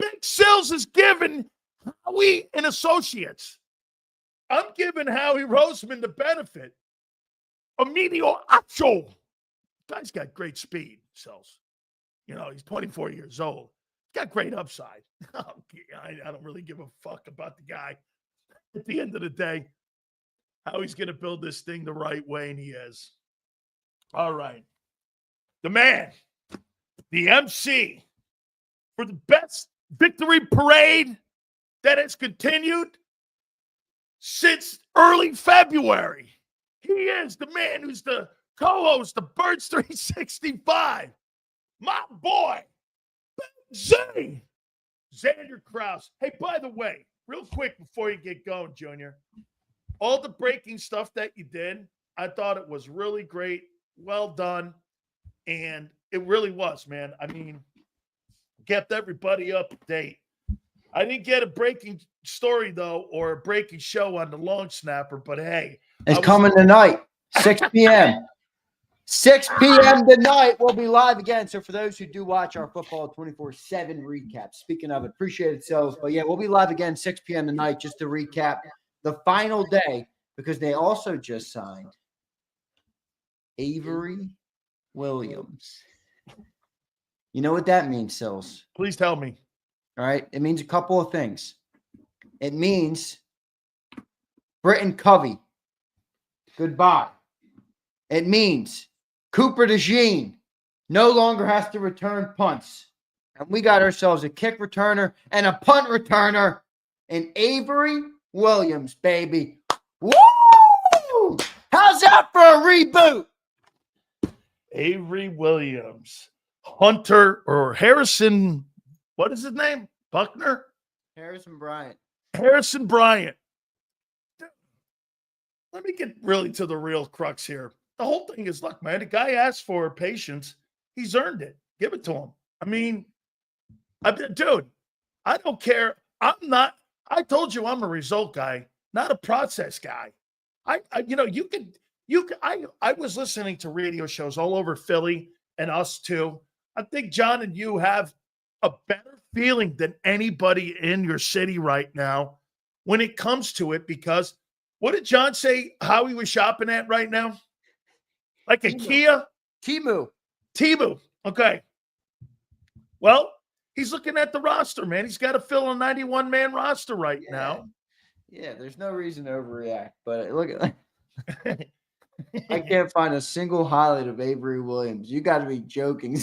Big Sills is giving Howie and Associates. I'm giving Howie Roseman the benefit of mediocrity. Guy's got great speed, Sills. You know, he's 24 years old. He's got great upside. I don't really give a fuck about the guy. At the end of the day, Howie's going to build this thing the right way, and he is. All right. The man, the MC, for the best victory parade that has continued since early February. He is the man who's the co-host of Birds 365. My boy, Z, Zander Krause. Hey, by the way, real quick before you get going, Junior, all the breaking stuff that you did, I thought it was really great. Well done. And it really was, man. I mean, kept everybody up to date. I didn't get a breaking story, though, or a breaking show on the long snapper, but hey. It's coming tonight, 6 p.m. 6 p.m. tonight, we'll be live again. So for those who do watch our football 24/7 recap, speaking of it, appreciate it, so. But yeah, we'll be live again 6 p.m. tonight just to recap the final day, because they also just signed Avery Williams. You know what that means, Sills? Please tell me. All right. It means a couple of things. It means Britton Covey, goodbye. It means Cooper DeJean no longer has to return punts. And we got ourselves a kick returner and a punt returner in Avery Williams, baby. Woo! How's that for a reboot? Avery Williams. Hunter or Harrison, what is his name? Buckner? Harrison Bryant. Harrison Bryant. Let me get really to the real crux here. The whole thing is, look, man, the guy asked for patience. He's earned it. Give it to him. I mean, dude, I don't care. I told you I'm a result guy, not a process guy. I was listening to radio shows all over Philly and us too. I think John and you have a better feeling than anybody in your city right now when it comes to it, because what did John say how he was shopping at right now? Like a Kia? Teemu. Okay. Well, he's looking at the roster, man. He's got to fill a 91-man roster right now. Yeah, there's no reason to overreact, but look at that. I can't find a single highlight of Avery Williams. You got to be joking.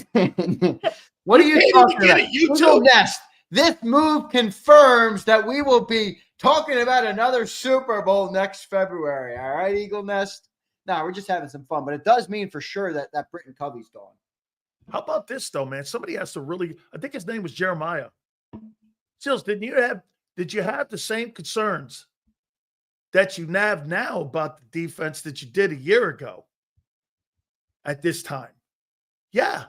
What are you talking about? Eagle Nest. This move confirms that we will be talking about another Super Bowl next February. All right, Eagle Nest? No, we're just having some fun, but it does mean for sure that Britton Covey's gone. How about this, though, man? Somebody has to really – I think his name was Jeremiah. Sills, did you have the same concerns that you have now about the defense that you did a year ago at this time? Yeah.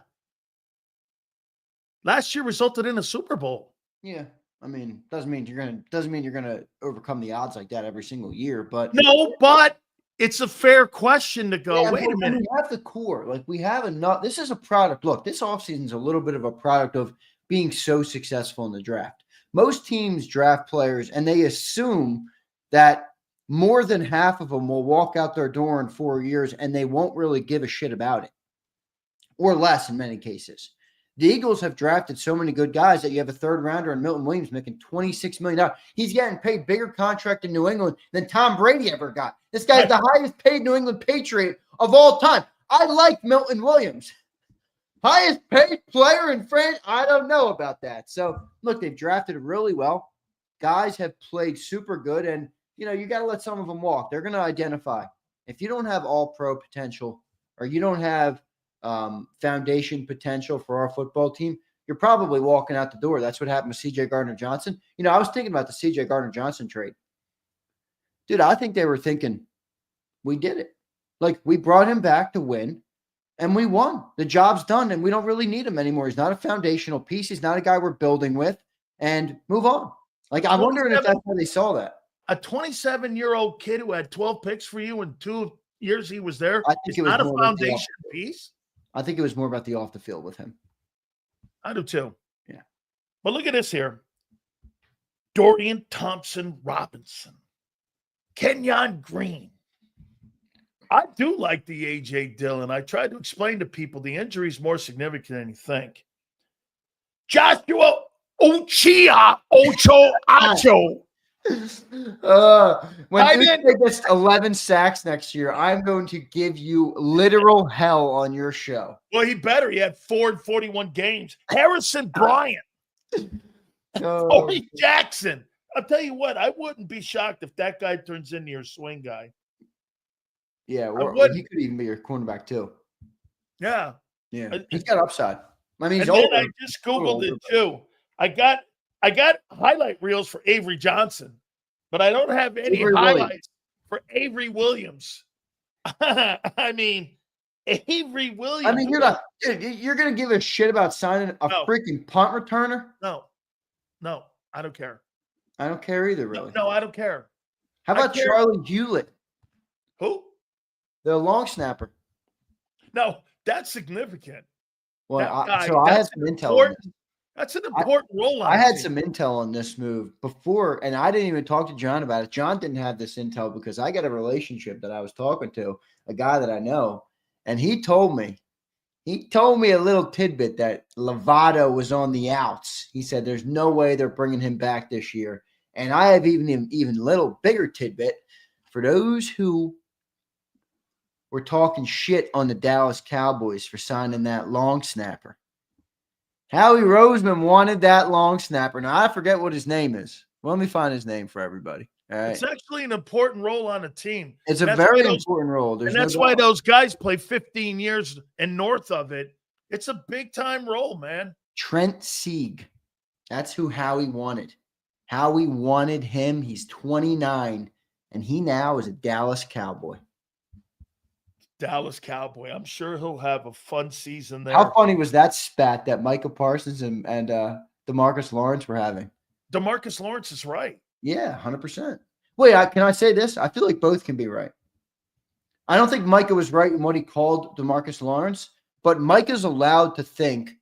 Last year resulted in a Super Bowl. Yeah. I mean, doesn't mean you're gonna overcome the odds like that every single year, but no, but it's a fair question to go, wait a minute. We have the core. Like, we have enough. This is a product. Look, this offseason is a little bit of a product of being so successful in the draft. Most teams draft players and they assume that more than half of them will walk out their door in 4 years and they won't really give a shit about it, or less in many cases. The Eagles have drafted so many good guys that you have a third rounder in Milton Williams making $26 million. He's getting paid bigger contract in New England than Tom Brady ever got. This guy's the highest paid New England Patriot of all time. I like Milton Williams. Highest paid player in France? I don't know about that. So, look, they've drafted really well. Guys have played super good, and, you know, you got to let some of them walk. They're going to identify. If you don't have all-pro potential, or you don't have foundation potential for our football team, you're probably walking out the door. That's what happened with C.J. Gardner-Johnson. You know, I was thinking about the C.J. Gardner-Johnson trade. Dude, I think they were thinking, we did it. Like, we brought him back to win, and we won. The job's done, and we don't really need him anymore. He's not a foundational piece. He's not a guy we're building with, and move on. Like, I'm wondering if that's how they saw that. A 27-year-old kid who had 12 picks for you in 2 years he was there is not a foundation piece? I think it was more about the off the field with him. I do too. Yeah. But look at this here. Dorian Thompson-Robinson. Kenyon Green. I do like the A.J. Dillon. I tried to explain to people the injury is more significant than you think. Joshua Ocho Acho. When Uche gets 11 sacks next year, I'm going to give you literal hell on your show. Well, he better. He had 4 in 41 games. Harrison Bryant. Corey Jackson. I'll tell you what, I wouldn't be shocked if that guy turns into your swing guy. Yeah, or he could even be your cornerback too. Yeah. Yeah. He's got upside. I mean, he's and older. then I just Googled it too. I got highlight reels for Avery Johnson, but I don't have any highlights for Avery Williams. I mean, Avery Williams. I mean, you're going to give a shit about signing a freaking punt returner? No, I don't care. I don't care either, really. No, I don't care. How about Charlie Hewlett? Who? The long snapper. No, that's significant. Well, I had some intel on this. That's an important role. I had some intel on this move before, and I didn't even talk to John about it. John didn't have this intel because I got a relationship that I was talking to, a guy that I know, and he told me a little tidbit that Lovato was on the outs. He said there's no way they're bringing him back this year. And I have even little bigger tidbit for those who were talking shit on the Dallas Cowboys for signing that long snapper. Howie Roseman wanted that long snapper. Now, I forget what his name is. Well, let me find his name for everybody. All right. It's actually an important role on a team. It's a very important role. And that's why those guys play 15 years and north of it. It's a big-time role, man. Trent Sieg. That's who Howie wanted. Howie wanted him. He's 29, and he now is a Dallas Cowboy. Dallas Cowboy. I'm sure he'll have a fun season there. How funny was that spat that Micah Parsons and DeMarcus Lawrence were having? DeMarcus Lawrence is right. Yeah, 100%. Wait, can I say this? I feel like both can be right. I don't think Micah was right in what he called DeMarcus Lawrence, but Micah's allowed to think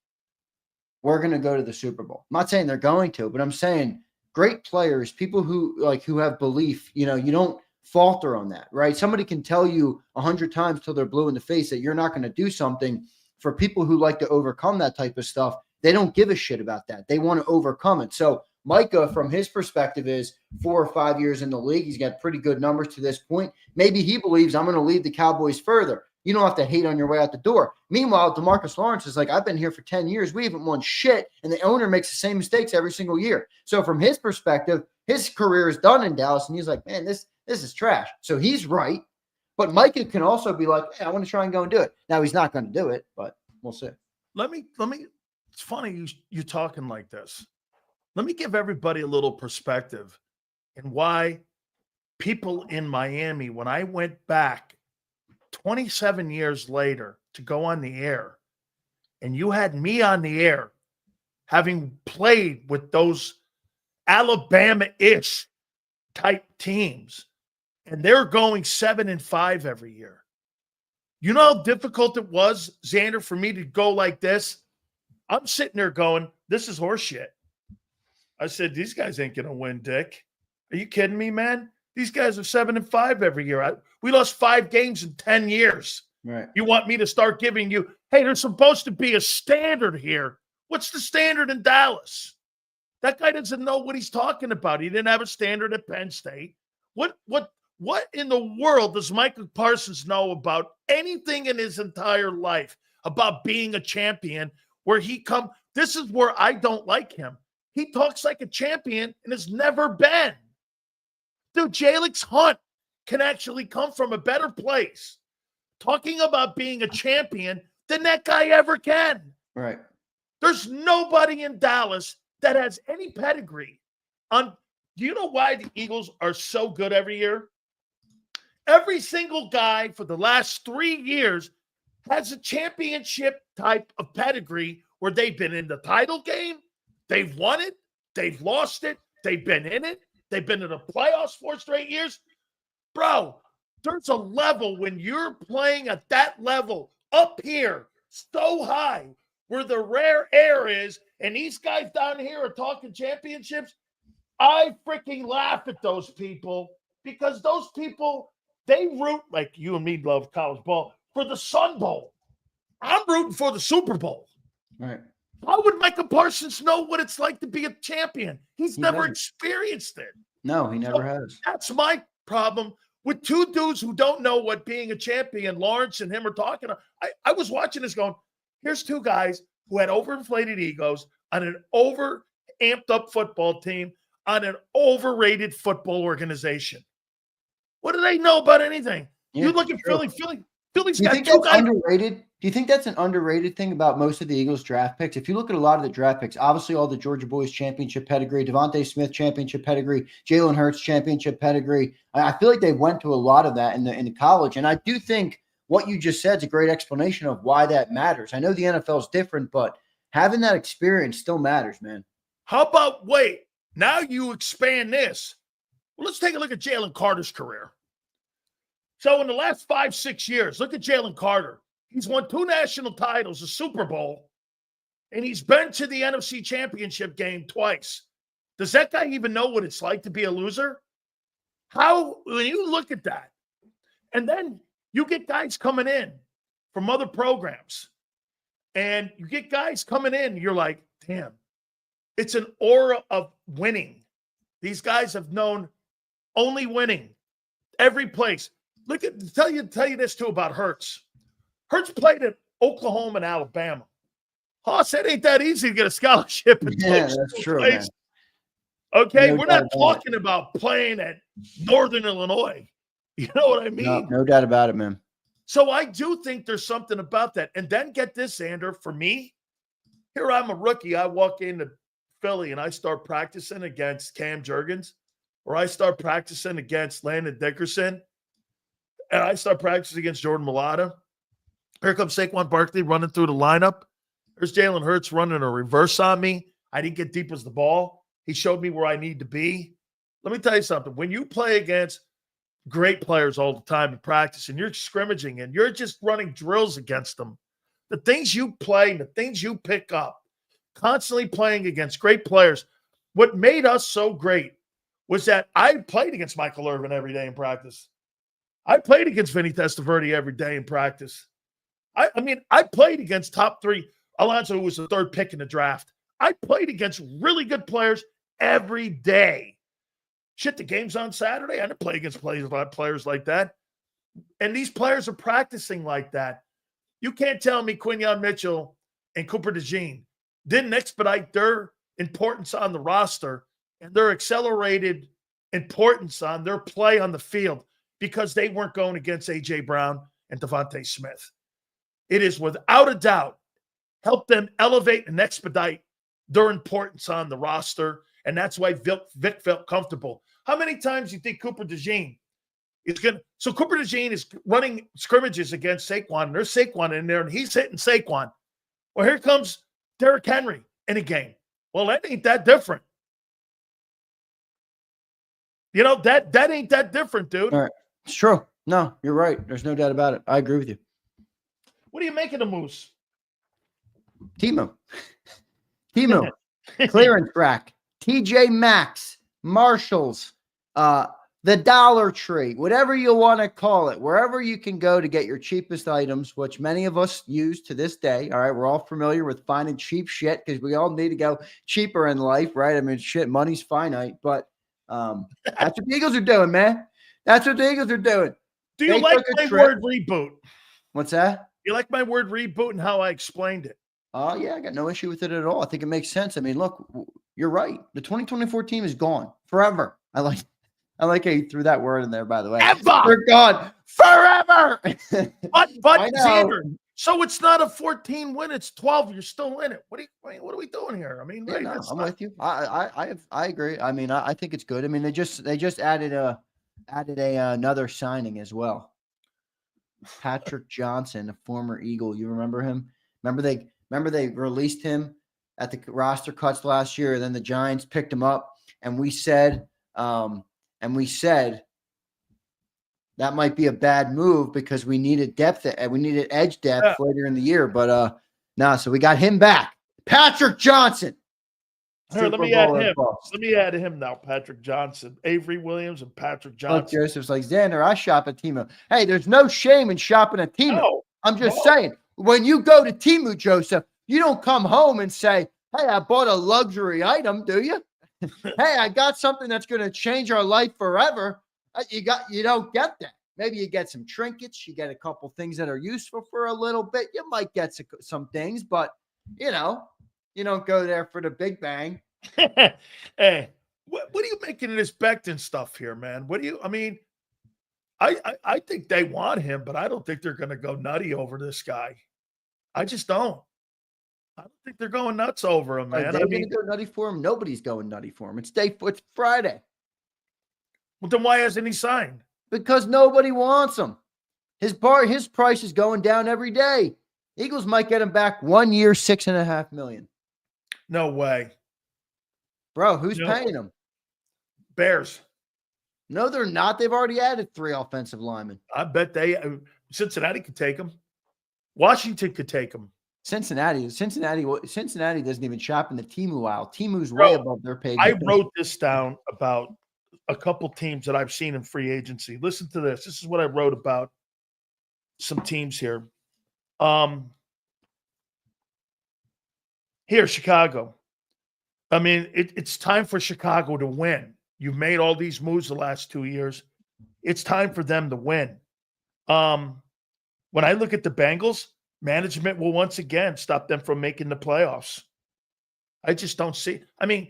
we're going to go to the Super Bowl. I'm not saying they're going to, but I'm saying great players, people who have belief, you don't falter on that, right? Somebody can tell you 100 times till they're blue in the face that you're not going to do something. For people who like to overcome that type of stuff, they don't give a shit about that. They want to overcome it. So Micah, from his perspective, is 4 or 5 years in the league. He's got pretty good numbers to this point. Maybe he believes I'm going to lead the Cowboys further. You don't have to hate on your way out the door. Meanwhile, DeMarcus Lawrence is like, I've been here for 10 years. We haven't won shit. And the owner makes the same mistakes every single year. So from his perspective, his career is done in Dallas. And he's like, man, this is trash. So he's right. But Micah can also be like, hey, I want to try and go and do it. Now, he's not going to do it, but we'll see. Let me. It's funny you talking like this. Let me give everybody a little perspective and why people in Miami, when I went back 27 years later to go on the air, and you had me on the air having played with those Alabama-ish type teams, and they're going 7-5 every year. You know how difficult it was, Zander, for me to go like this? I'm sitting there going, this is horseshit. I said, these guys ain't going to win, Dick. Are you kidding me, man? These guys are 7-5 every year. We lost 5 games in 10 years. Right. You want me to start giving you, hey, there's supposed to be a standard here. What's the standard in Dallas? That guy doesn't know what he's talking about. He didn't have a standard at Penn State. What in the world does Michael Parsons know about anything in his entire life about being a champion where this is where I don't like him. He talks like a champion and has never been. Dude, Jalix Hunt can actually come from a better place talking about being a champion than that guy ever can. Right. There's nobody in Dallas that has any pedigree. Do you know why the Eagles are so good every year? Every single guy for the last 3 years has a championship type of pedigree where they've been in the title game, they've won it, they've lost it, they've been in it, they've been in the playoffs 4 straight years. Bro, there's a level when you're playing at that level up here, so high, where the rare air is, and these guys down here are talking championships, I freaking laugh at those people because those people, they root, like you and me love college ball, for the Sun Bowl. I'm rooting for the Super Bowl. Right. How would Micah Parsons know what it's like to be a champion? He's never experienced it. No, he never has. That's my problem with two dudes who don't know what being a champion, Lawrence and him, are talking. I was watching this going, here's two guys who had overinflated egos on an over amped up football team on an overrated football organization. What do they know about anything? Yeah, you look at Philly's Do you got think two that's guys. underrated? Do you think that's an underrated thing about most of the Eagles draft picks? If you look at a lot of the draft picks, obviously all the Georgia boys championship pedigree, Devontae Smith championship pedigree, Jalen Hurts championship pedigree. I feel like they went to a lot of that in the college. And I do think what you just said is a great explanation of why that matters. I know the NFL is different, but having that experience still matters, man. How about, wait, now you expand this. Well, let's take a look at Jalen Carter's career. So in the last 5-6 years, look at Jalen Carter. He's won 2 national titles, a Super Bowl, and he's been to the NFC Championship game twice. Does that guy even know what it's like to be a loser? How, when you look at that, and then you get guys coming in from other programs, and you get guys coming in, you're like, damn, it's an aura of winning. These guys have known only winning every place. Look at tell you this too about Hurts. Hurts played at Oklahoma and Alabama. Hoss, it ain't that easy to get a scholarship. Yeah, that's true, man. Okay, No we're not doubt talking about playing at Northern Illinois. You know what I mean? No doubt about it, man. So I do think there's something about that. And then get this, Zander, for me, here I'm a rookie. I walk into Philly and I start practicing against Cam Jurgens, or I start practicing against Landon Dickerson, and I start practicing against Jordan Mailata. Here comes Saquon Barkley running through the lineup. There's Jalen Hurts running a reverse on me. I didn't get deep as the ball. He showed me where I need to be. Let me tell you something. When you play against great players all the time in practice and you're scrimmaging and you're just running drills against them, the things you play and the things you pick up, constantly playing against great players, what made us so great was that I played against Michael Irvin every day in practice. I played against Vinny Testaverde every day in practice. I mean, I played against top 3. Alonso, who was the 3rd pick in the draft. I played against really good players every day. Shit, the game's on Saturday. I didn't play against players like that. And these players are practicing like that. You can't tell me Quinyon Mitchell and Cooper DeJean didn't expedite their importance on the roster and their accelerated importance on their play on the field because they weren't going against A.J. Brown and Devontae Smith. It is without a doubt helped them elevate and expedite their importance on the roster, and that's why Vic felt comfortable. How many times do you think Cooper DeJean is going to – so Cooper DeJean is running scrimmages against Saquon, and there's Saquon in there, and he's hitting Saquon. Well, here comes Derrick Henry in a game. Well, that ain't that different. You know, that ain't that different, dude. All right. It's true. No, you're right. There's no doubt about it. I agree with you. What do you make of the Moose? Teemu, clearance rack, TJ Maxx, Marshalls, the Dollar Tree, whatever you want to call it, wherever you can go to get your cheapest items, which many of us use to this day. All right, we're all familiar with finding cheap shit because we all need to go cheaper in life, right? I mean, shit, money's finite, but that's what the Eagles are doing, man. That's what the Eagles are doing. Do you like my word reboot? What's that? You like my word reboot and how I explained it? Yeah, I got no issue with it at all. I think it makes sense. I mean, look, you're right. The 2024 team is gone forever. I like how you threw that word in there, by the way. Ever. They're gone forever. But Zander, so it's not a 14 win, it's 12. You're still in it. What are we doing here? I mean, yeah, no, I'm with you. I agree. I mean, I think it's good. I mean, they just added another signing as well. Patrick Johnson, a former Eagle. You remember him? Remember they released him at the roster cuts last year, and then the Giants picked him up, and we said that might be a bad move because we needed depth and we needed edge depth later in the year. But so we got him back. Patrick Johnson. Here, let Super me add Bowl or him. bust. Let me add him now. Patrick Johnson, Avery Williams, and Patrick Look, Johnson. Joseph's like, Xander, I shop at Teemu. Hey, there's no shame in shopping at Teemu. No, I'm just saying, when you go to Teemu, Joseph, you don't come home and say, hey, I bought a luxury item, do you? Hey, I got something that's going to change our life forever. You don't get that. Maybe you get some trinkets. You get a couple things that are useful for a little bit. You might get some things, but, you don't go there for the big bang. Hey, what are you making of this Becton stuff here, man? I think they want him, but I don't think they're going to go nutty over this guy. I just don't. I don't think they're going nuts over him, man. They're going to go nutty for him. Nobody's going nutty for him. It's Friday. Well, then why hasn't he signed? Because nobody wants him. His price is going down every day. Eagles might get him back 1 year, $6.5 million. No way. Bro, who's paying him? Bears. No, they're not. They've already added 3 offensive linemen. I bet Cincinnati could take him. Washington could take him. Cincinnati doesn't even shop in the Teemu aisle. Teemu's way above their pay. I wrote this down about a couple teams that I've seen in free agency. Listen to this. This is what I wrote about some teams here. Here, Chicago. I mean, it's time for Chicago to win. You've made all these moves the last 2 years. It's time for them to win. When I look at the Bengals, management will once again stop them from making the playoffs. I just don't see. I mean,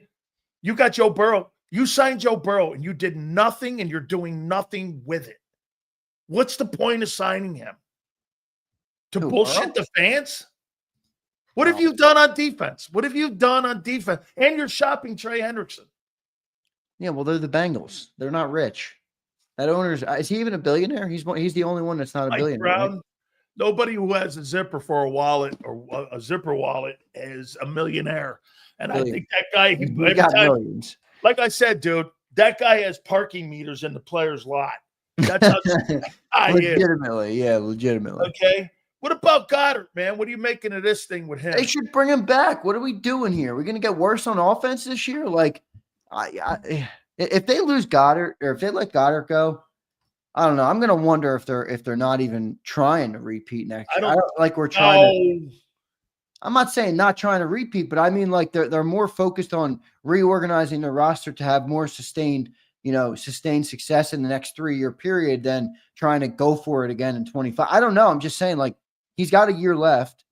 you got Joe Burrow. You signed Joe Burrow, and you did nothing, and you're doing nothing with it. What's the point of signing him? To bullshit the fans? What have you done on defense? What have you done on defense? And you're shopping Trey Hendrickson. Yeah, well, they're the Bengals. They're not rich. That owner's is he even a billionaire? He's the only one that's not a billionaire. Brown, right? Nobody who has a zipper for a wallet or a zipper wallet is a millionaire. And I think that guy, he got millions. Like I said, dude, that guy has parking meters in the player's lot. That's how legitimately, yeah, legitimately. Okay. What about Goddard, man? What are you making of this thing with him? They should bring him back. What are we doing here? We're going to get worse on offense this year? Like, if they lose Goddard or if they let Goddard go, I don't know. I'm going to wonder if they're not even trying to repeat next year. I don't like we're trying to. I'm not saying not trying to repeat, but I mean like they're more focused on reorganizing the roster to have more sustained success in the next 3-year period than trying to go for it again in 25. I don't know. I'm just saying like he's got a year left.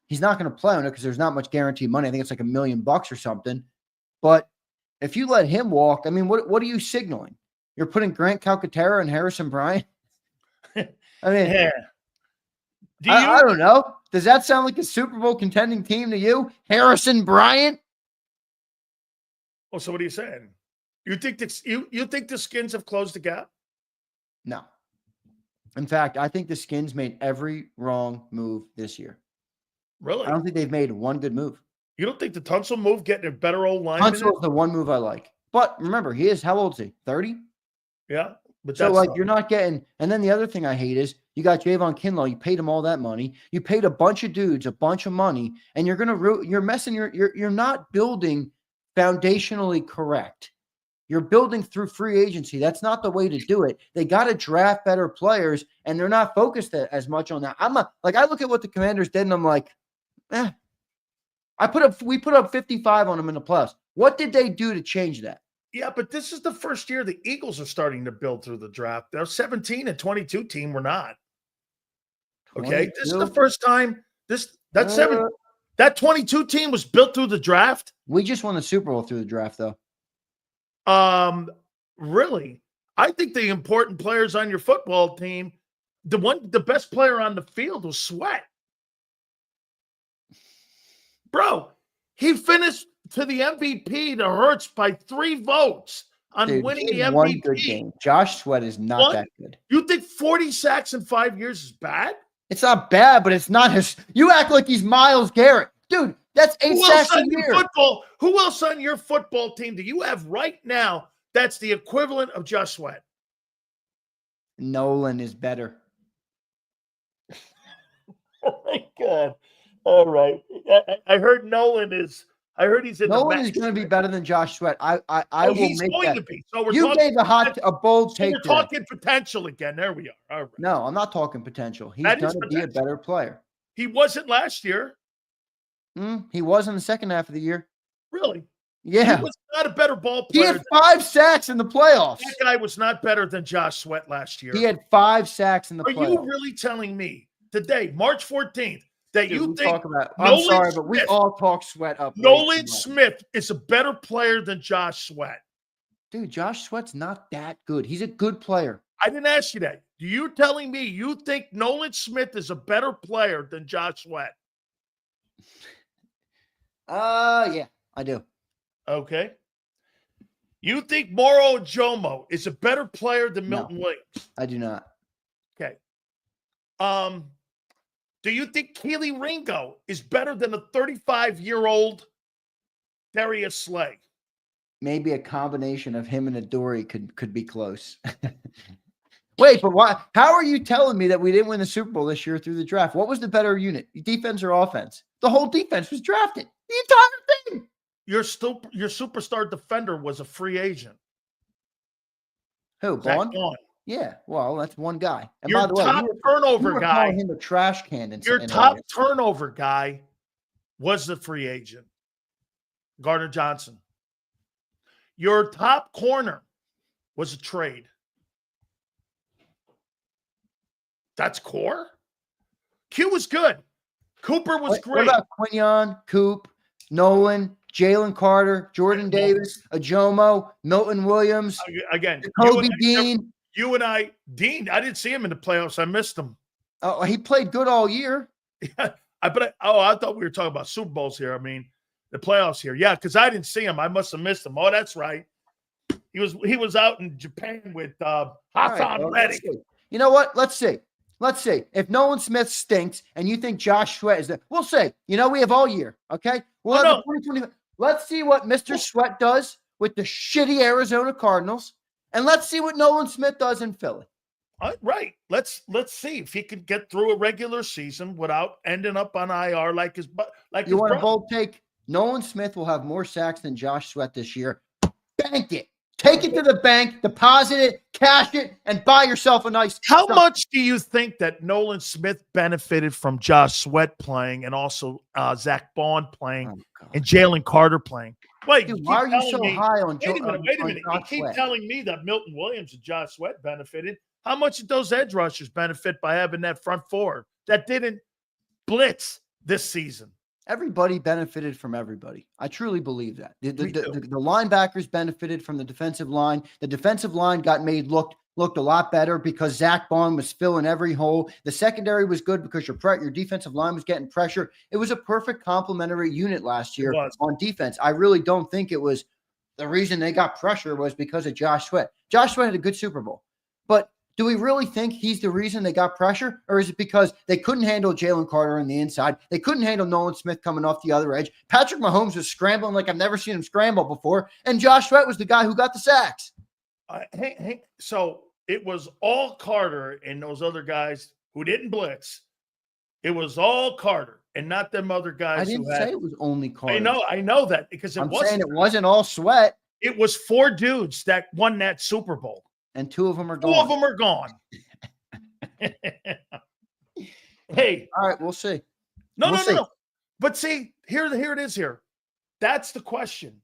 He's not going to play on it because there's not much guaranteed money. I think it's like $1 million or something. But if you let him walk, I mean, what are you signaling? You're putting Grant Calcaterra and Harrison Bryant? I mean, yeah. I don't know. Does that sound like a Super Bowl contending team to you? Harrison Bryant? Well, so what are you saying? You think the Skins have closed the gap? No. In fact, I think the Skins made every wrong move this year. Really? I don't think they've made one good move. You don't think the Tunsil move getting a better old line? Tunsil is the one move I like. But remember, how old is he? 30? Yeah. But so like you're not getting, and then the other thing I hate is you got Javon Kinlaw, you paid him all that money, you paid a bunch of dudes a bunch of money, and you're not building foundationally correct. You're building through free agency. That's not the way to do it. They got to draft better players, and they're not focused as much on that. I look at what the Commanders did, and I'm like, we put up 55 on them in the playoffs. What did they do to change that? Yeah, but this is the first year the Eagles are starting to build through the draft. Their 17 and 22 team were not. Okay, 22? This is the first time that 22 team was built through the draft. We just won the Super Bowl through the draft, though. Really? I think the important players on your football team, the best player on the field was Sweat. Bro, he finished to the MVP to Hurts by 3 votes on winning the MVP. One good game. Josh Sweat is not that good. You think 40 sacks in 5 years is bad? It's not bad, but it's not his. You act like he's Myles Garrett. Dude, that's 8 sacks a year. Who else on your football team do you have right now that's the equivalent of Josh Sweat? Nolan is better. Oh, my God. All right. I heard Nolan is. I heard he's in No the one is mix. going to be better than Josh Sweat. I will He's make going that. to be. So we're You talking. gave a bold So take we're today. talking potential again. There we are. All right. No, I'm not talking potential. He's That going is to be a potential. better player. He wasn't last year. He was in the second half of the year. Really? Yeah. He was not a better ball He player. had 5 sacks in the playoffs. That guy was not better than Josh Sweat last year. He had 5 sacks in the Are playoffs. you really telling me today, March 14th, that Dude, you we think talk about, I'm Nolan sorry, but we Smith- all talk Sweat up. way Nolan too much. Smith is a better player than Josh Sweat? Dude, Josh Sweat's not that good. He's a good player. I didn't ask you that. You telling me you think Nolan Smith is a better player than Josh Sweat? Yeah, I do. Okay. You think Moro Jomo is a better player than No. Milton Williams? I do not. Okay. Do you think Keely Ringo is better than a 35-year-old Darius Slay? Maybe a combination of him and Adoree could be close. Wait, but why? How are you telling me that we didn't win the Super Bowl this year through the draft? What was the better unit, defense or offense? The whole defense was drafted. The entire thing. Your superstar defender was a free agent. Who? Zach Bond? Bond. Yeah. Well, that's one guy. And Your by the way, top you turnover were guy. calling him a trash can. Your top turnover guy was the free agent, Gardner Johnson. Your top corner was a trade. That's core. Q was good. Cooper was great. What about Quinion, Coop, Nolan, Jalen Carter, Jordan Davis, Ajomo, Milton Williams, Again, Kobe Dean. You and I, Dean, I didn't see him in the playoffs. I missed him. Oh, he played good all year. I thought we were talking about Super Bowls here. I mean, the playoffs here. Yeah, because I didn't see him. I must have missed him. Oh, that's right. He was out in Japan with Hassan Reddick. You know what? Let's see. Let's see. If Nolan Smith stinks and you think Josh Sweat is there, we'll see. You know, we have all year. Okay. We'll have the 2020. Let's see what Mr. Sweat does with the shitty Arizona Cardinals. And let's see what Nolan Smith does in Philly. Right. Let's see if he can get through a regular season without ending up on IR like his You want a bold take? Nolan Smith will have more sacks than Josh Sweat this year. Bank it. Take it to the bank, deposit it, cash it, and buy yourself a nice. How much do you think that Nolan Smith benefited from Josh Sweat playing and also Zach Bond playing and Jalen Carter playing? Wait, dude, why are you so high on Josh Sweat? Wait a minute. You keep telling me that Milton Williams and Josh Sweat benefited. How much did those edge rushers benefit by having that front four that didn't blitz this season? Everybody benefited from everybody. I truly believe that. The linebackers benefited from the defensive line. The defensive line got made looked a lot better because Zach Bond was filling every hole. The secondary was good because your defensive line was getting pressure. It was a perfect complementary unit last year on defense. I really don't think it was the reason they got pressure was because of Josh Sweat. Josh Sweat had a good Super Bowl. But do we really think he's the reason they got pressure? Or is it because they couldn't handle Jalen Carter on the inside? They couldn't handle Nolan Smith coming off the other edge. Patrick Mahomes was scrambling like I've never seen him scramble before. And Josh Sweat was the guy who got the sacks. So it was all Carter and those other guys who didn't blitz. It was all Carter and not them other guys. I didn't say it was only Carter. I know that because I'm saying it wasn't all Sweat. It was 4 dudes that won that Super Bowl. And 2 of them are gone. 2 of them are gone. Hey. All right, we'll see. No. But see, here it is here. That's the question.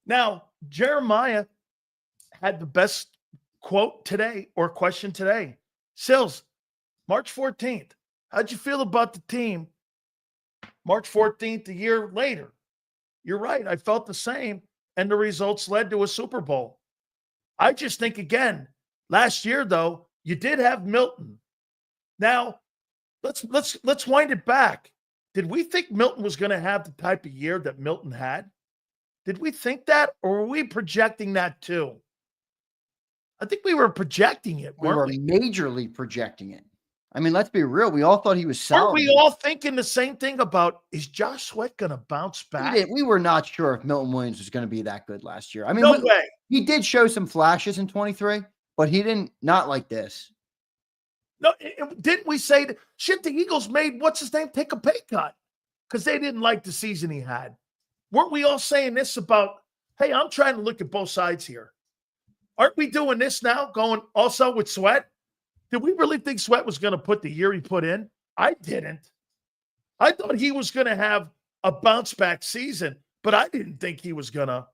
Now, Jeremiah had the best quote today or question today. Sills, March 14th. How'd you feel about the team March 14th, a year later? You're right. I felt the same. And the results led to a Super Bowl. I just think, again, last year, though, you did have Milton. Now, let's wind it back. Did we think Milton was going to have the type of year that Milton had? Did we think that, or were we projecting that too? I think we were projecting it. We were majorly projecting it. I mean, let's be real. We all thought he was solid. Aren't we all thinking the same thing about, is Josh Sweat going to bounce back? We were not sure if Milton Williams was going to be that good last year. I mean, no way. He did show some flashes in 23, but he didn't, not like this. No, didn't we say that shit? The Eagles made what's his name take a pay cut. because they didn't like the season he had. Weren't we all saying this about, hey, I'm trying to look at both sides here. Aren't we doing this now, going also with Sweat? Did we really think Sweat was going to put the year he put in? I didn't. I thought he was going to have a bounce-back season, but I didn't think he was going to.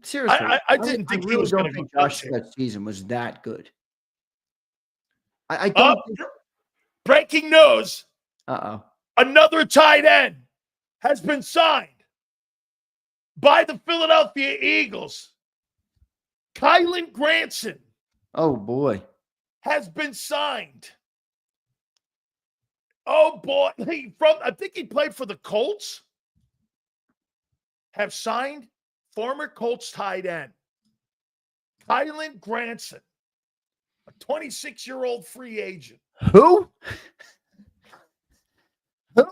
Seriously. I didn't think he was going to go. Josh Sweat's season was that good. I don't think... Breaking news. Uh-oh. Another tight end has been signed by the Philadelphia Eagles. Kylan Granson. Oh, boy. Has been signed. Oh, boy. I think he played for the Colts. Have signed former Colts tight end Kylan Granson, a 26-year-old free agent. Who? Who?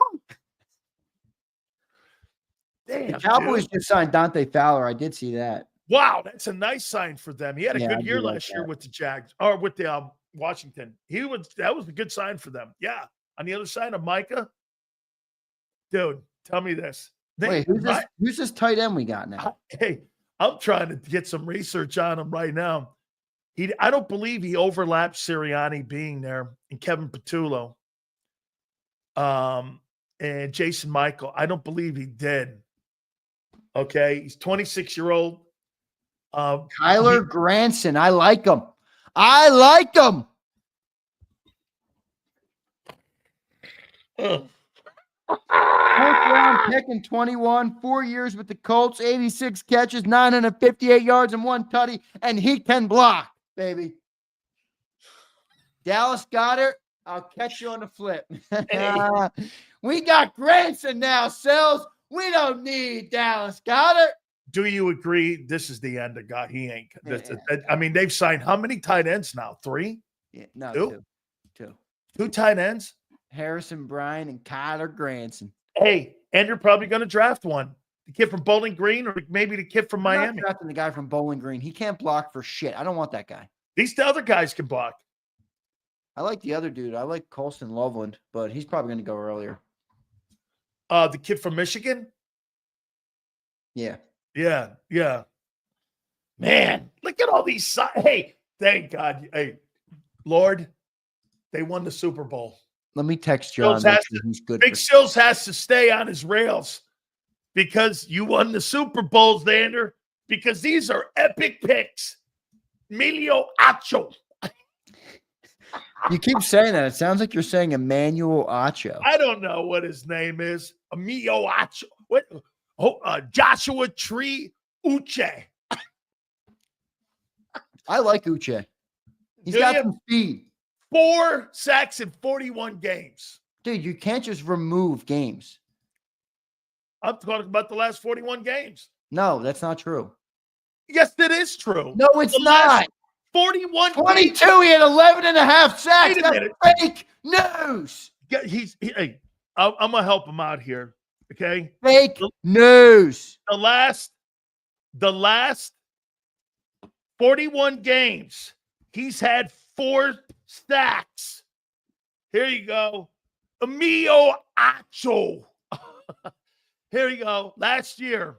Damn, the Cowboys dude. just signed Dante Fowler. I did see that. Wow, that's a nice sign for them. He had a good year last year with the Jags, or with the Washington. That was a good sign for them. Yeah. On the other side of Micah, dude, tell me this. Wait, who's this tight end we got now? Hey, I'm trying to get some research on him right now. I don't believe he overlapped Sirianni being there and Kevin Patullo, and Jason Michael. I don't believe he did. Okay, he's 26-year-old. Kyler Granson. I like him. I like him. Fourth round pick in 21, 4 years with the Colts, 86 catches, 958 yards, and 1 tutty, and he can block, baby. Dallas Goedert, I'll catch you on the flip. We got Granson now, Sells. We don't need Dallas Goedert. Do you agree this is the end of God? He ain't. I mean, they've signed how many tight ends now? 3? Yeah, no, two. 2 tight ends? Harrison Bryant and Kyler Granson. Hey, and you're probably going to draft one. The kid from Bowling Green, or maybe the kid from Miami. I'm not drafting the guy from Bowling Green. He can't block for shit. I don't want that guy. These other guys can block. I like the other dude. I like Colston Loveland, but he's probably going to go earlier. The kid from Michigan? Yeah. Yeah. Man, look at all these. Hey, thank God. Hey, Lord, they won the Super Bowl. Let me text John. Big Sills has to stay on his rails because you won the Super Bowl, Zander, because these are epic picks. Emilio Acho. You keep saying that. It sounds like you're saying Emmanuel Acho. I don't know what his name is. Emilio Acho. What? Joshua Tree Uche. I like Uche. He's got some speed. 4 sacks in 41 games. Dude, you can't just remove games. I'm talking about the last 41 games. No, that's not true. Yes, that is true. No, it's not. 41 22, games. He had 11 and a half sacks. Wait a minute. Fake news. Yeah, hey, I'm going to help him out here, okay? Fake news. The last 41 games, he's had 4 sacks. Here you go. Emilio Acho. Here you go. Last year,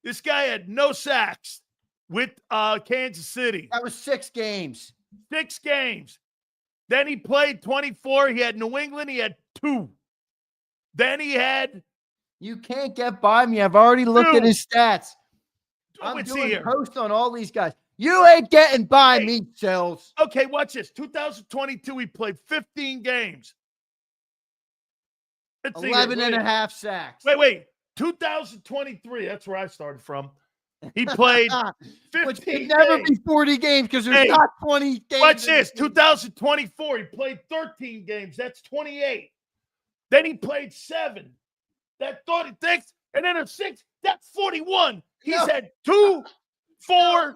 this guy had no sacks with Kansas City. That was 6 games. 6 games. Then he played 24. He had New England. He had 2. Then he had... You can't get by me. I've already looked at his stats. I'm doing a post on all these guys. You ain't getting by me, Sills. Okay, watch this. 2022, he played 15 games. 11 and a half sacks. Wait. 2023, that's where I started from. He played 15 Which can never be 40 games because there's not 20 games. Watch this. 2024, he played 13 games. That's 28. Then he played 7. That's 36. And then a 6. That's 41. He's had 2, 4, 5,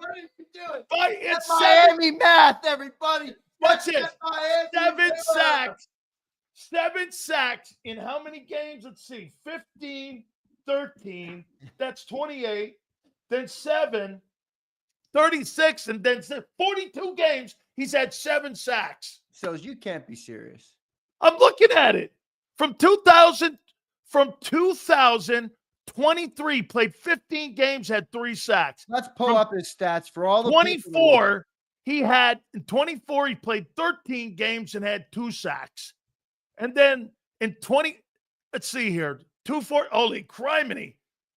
it's Miami math, everybody. Watch this. 7 sacks. 7 sacks in how many games? Let's see. 15, 13. That's 28. Then 7, 36, and then 42 games. He's had 7 sacks. So you can't be serious. I'm looking at it. From 2000 from 2023, played 15 games, had 3 sacks. Let's pull up his stats for all the 24, he had in 24, he played 13 games and had 2 sacks. And then in 20, let's see here, 2-4, holy criminy.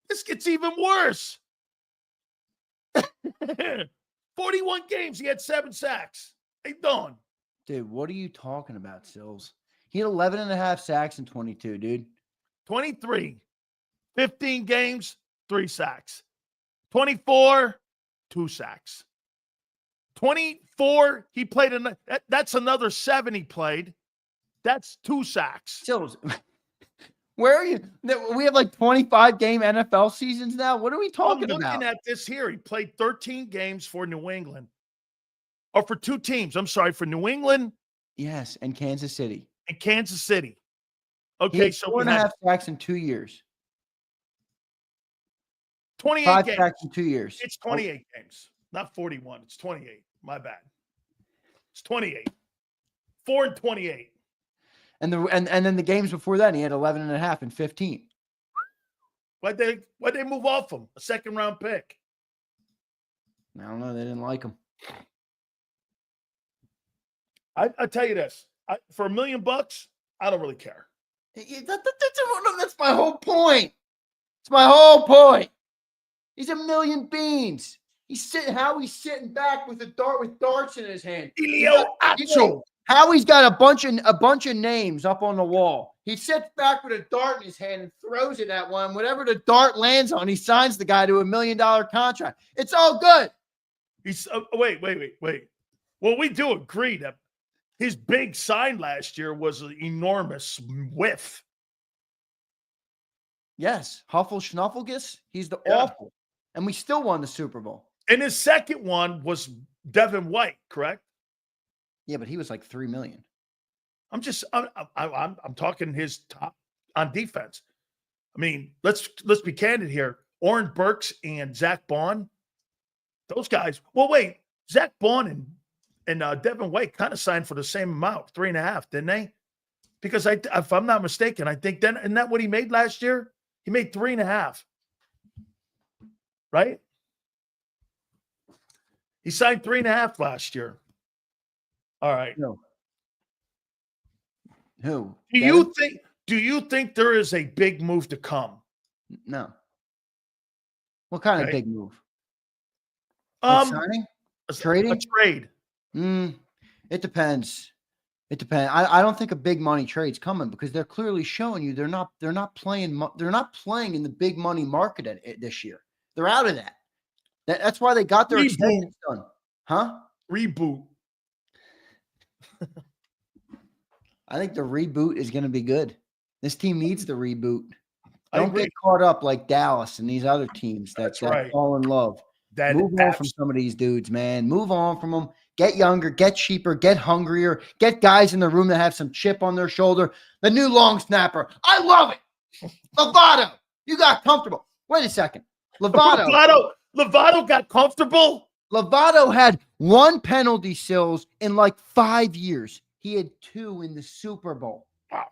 This gets even worse. 41 games, he had 7 sacks. Hey, Don. Dude, what are you talking about, Sills? He had 11 and a half sacks in 22, dude. 23, 15 games, 3 sacks. 24, 2 sacks. 24, he played, that's another 7 he played. That's 2 sacks. Sills, where are you? We have like 25-game NFL seasons now. What are we talking about? I'm looking at this here. He played 13 games for New England. Or for 2 teams. I'm sorry, for New England. Yes, and Kansas City. And Kansas City. He Okay, had so 4.5 sacks in 2 years. 28 5 games. sacks in 2 years. It's 28 games, not 41. It's 28. My bad. It's 28. 4 and 28. And then the games before that, he had 11 and a half and 15. Why'd they move off him? A 2nd-round pick. I don't know. They didn't like him. I tell you this. For $1 million, I don't really care. That's my whole point. It's my whole point. He's a million beans. He's sitting back with darts in his hand. Sileo Acho. Howie's got a bunch of names up on the wall. He sits back with a dart in his hand and throws it at one. Whatever the dart lands on, he signs the guy to $1 million contract. It's all good. He's wait. Well, we do agree that his big sign last year was an enormous whiff. Yes, Huffle Schnufflegus. He's the awful, and we still won the Super Bowl. And his second one was Devin White, correct? Yeah, but he was like $3 million. I'm talking his top on defense. I mean, let's be candid here. Oren Burks and Zach Bond, those guys. Well, wait, Zach Bond and Devin White kind of signed for the same amount, 3.5, didn't they? Because if I'm not mistaken, I think then isn't that what he made last year? He made 3.5, right? He signed 3.5 last year. All right. No. Who? Do you think there is a big move to come? No. What kind of big move? Signing? Trading? A trade. It depends. It depends. I don't think a big money trade's coming because they're clearly showing you they're not playing in the big money market this year. They're out of that. That's why they got their extensions done. Huh? Reboot. I think the reboot is going to be good. This team needs the reboot. Don't get caught up like Dallas and these other teams that fall in love. Move on from some of these dudes, man. Move on from them. Get younger, get cheaper, get hungrier, get guys in the room that have some chip on their shoulder. The new long snapper. I love it. Lovato, you got comfortable. Wait a second. Lovato got comfortable? Lovato had 1 penalty, Sills, in like 5 years. He had 2 in the Super Bowl. Wow.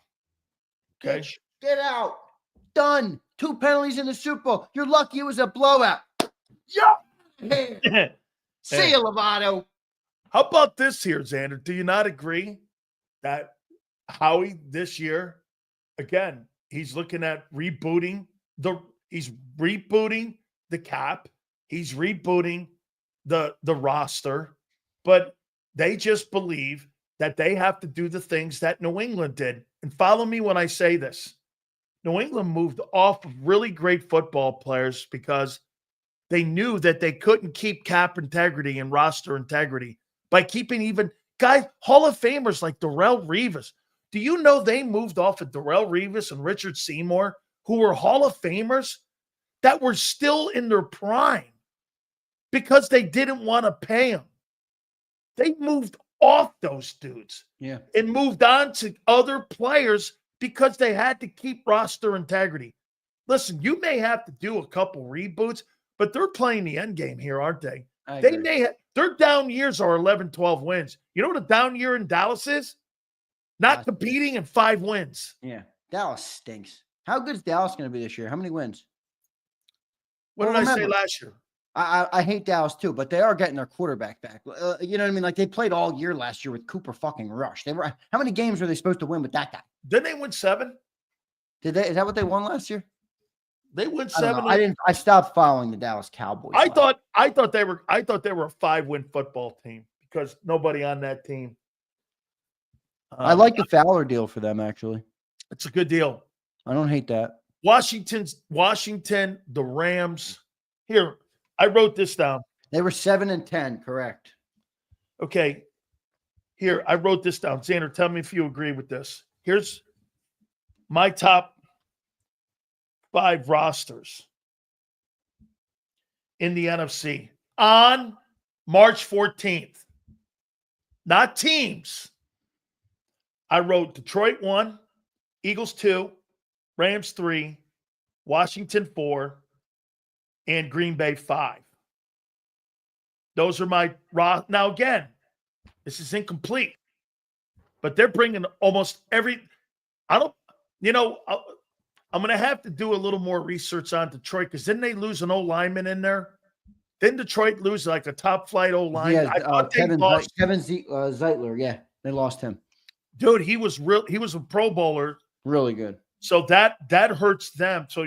Okay. Get out. Done. 2 penalties in the Super Bowl. You're lucky it was a blowout. Yeah. See you, Lovato. How about this here, Zander? Do you not agree that Howie this year, again, he's looking at rebooting the cap. He's rebooting the roster, but they just believe that they have to do the things that New England did. And follow me when I say this. New England moved off of really great football players because they knew that they couldn't keep cap integrity and roster integrity by keeping even guys, Hall of Famers like Darrelle Revis. Do you know they moved off of Darrelle Revis and Richard Seymour, who were Hall of Famers that were still in their prime because they didn't want to pay them? They moved off those dudes and moved on to other players because they had to keep roster integrity. Listen, you may have to do a couple reboots, but they're playing the end game here, aren't they? Their down years are 11, 12 wins. You know what a down year in Dallas is? Not competing and 5 wins. Yeah. Dallas stinks. How good is Dallas going to be this year? How many wins? What did I say last year? I hate Dallas too, but they are getting their quarterback back. You know what I mean? Like they played all year last year with Cooper fucking Rush. How many games were they supposed to win with that guy? Didn't they win 7? Did they? Is that what they won last year? They win 7. I stopped following the Dallas Cowboys. I thought they were a 5-win football team because nobody on that team. I like the Fowler deal for them, actually. It's a good deal. I don't hate that. Washington, the Rams. Here, I wrote this down. They were 7-10, correct. Okay. Here, I wrote this down. Zander, tell me if you agree with this. Here's my top 5 rosters in the NFC on March 14th. Not teams. I wrote Detroit 1, Eagles 2, Rams 3, Washington 4, and Green Bay 5. Those are my now again, this is incomplete. But they're bringing almost every I'm going to have to do a little more research on Detroit because didn't they lose an old lineman in there? Didn't Detroit lose like a top flight old lineman? Yeah, Kevin Zeitler. Yeah, they lost him. Dude, he was a Pro Bowler. Really good. So that hurts them. So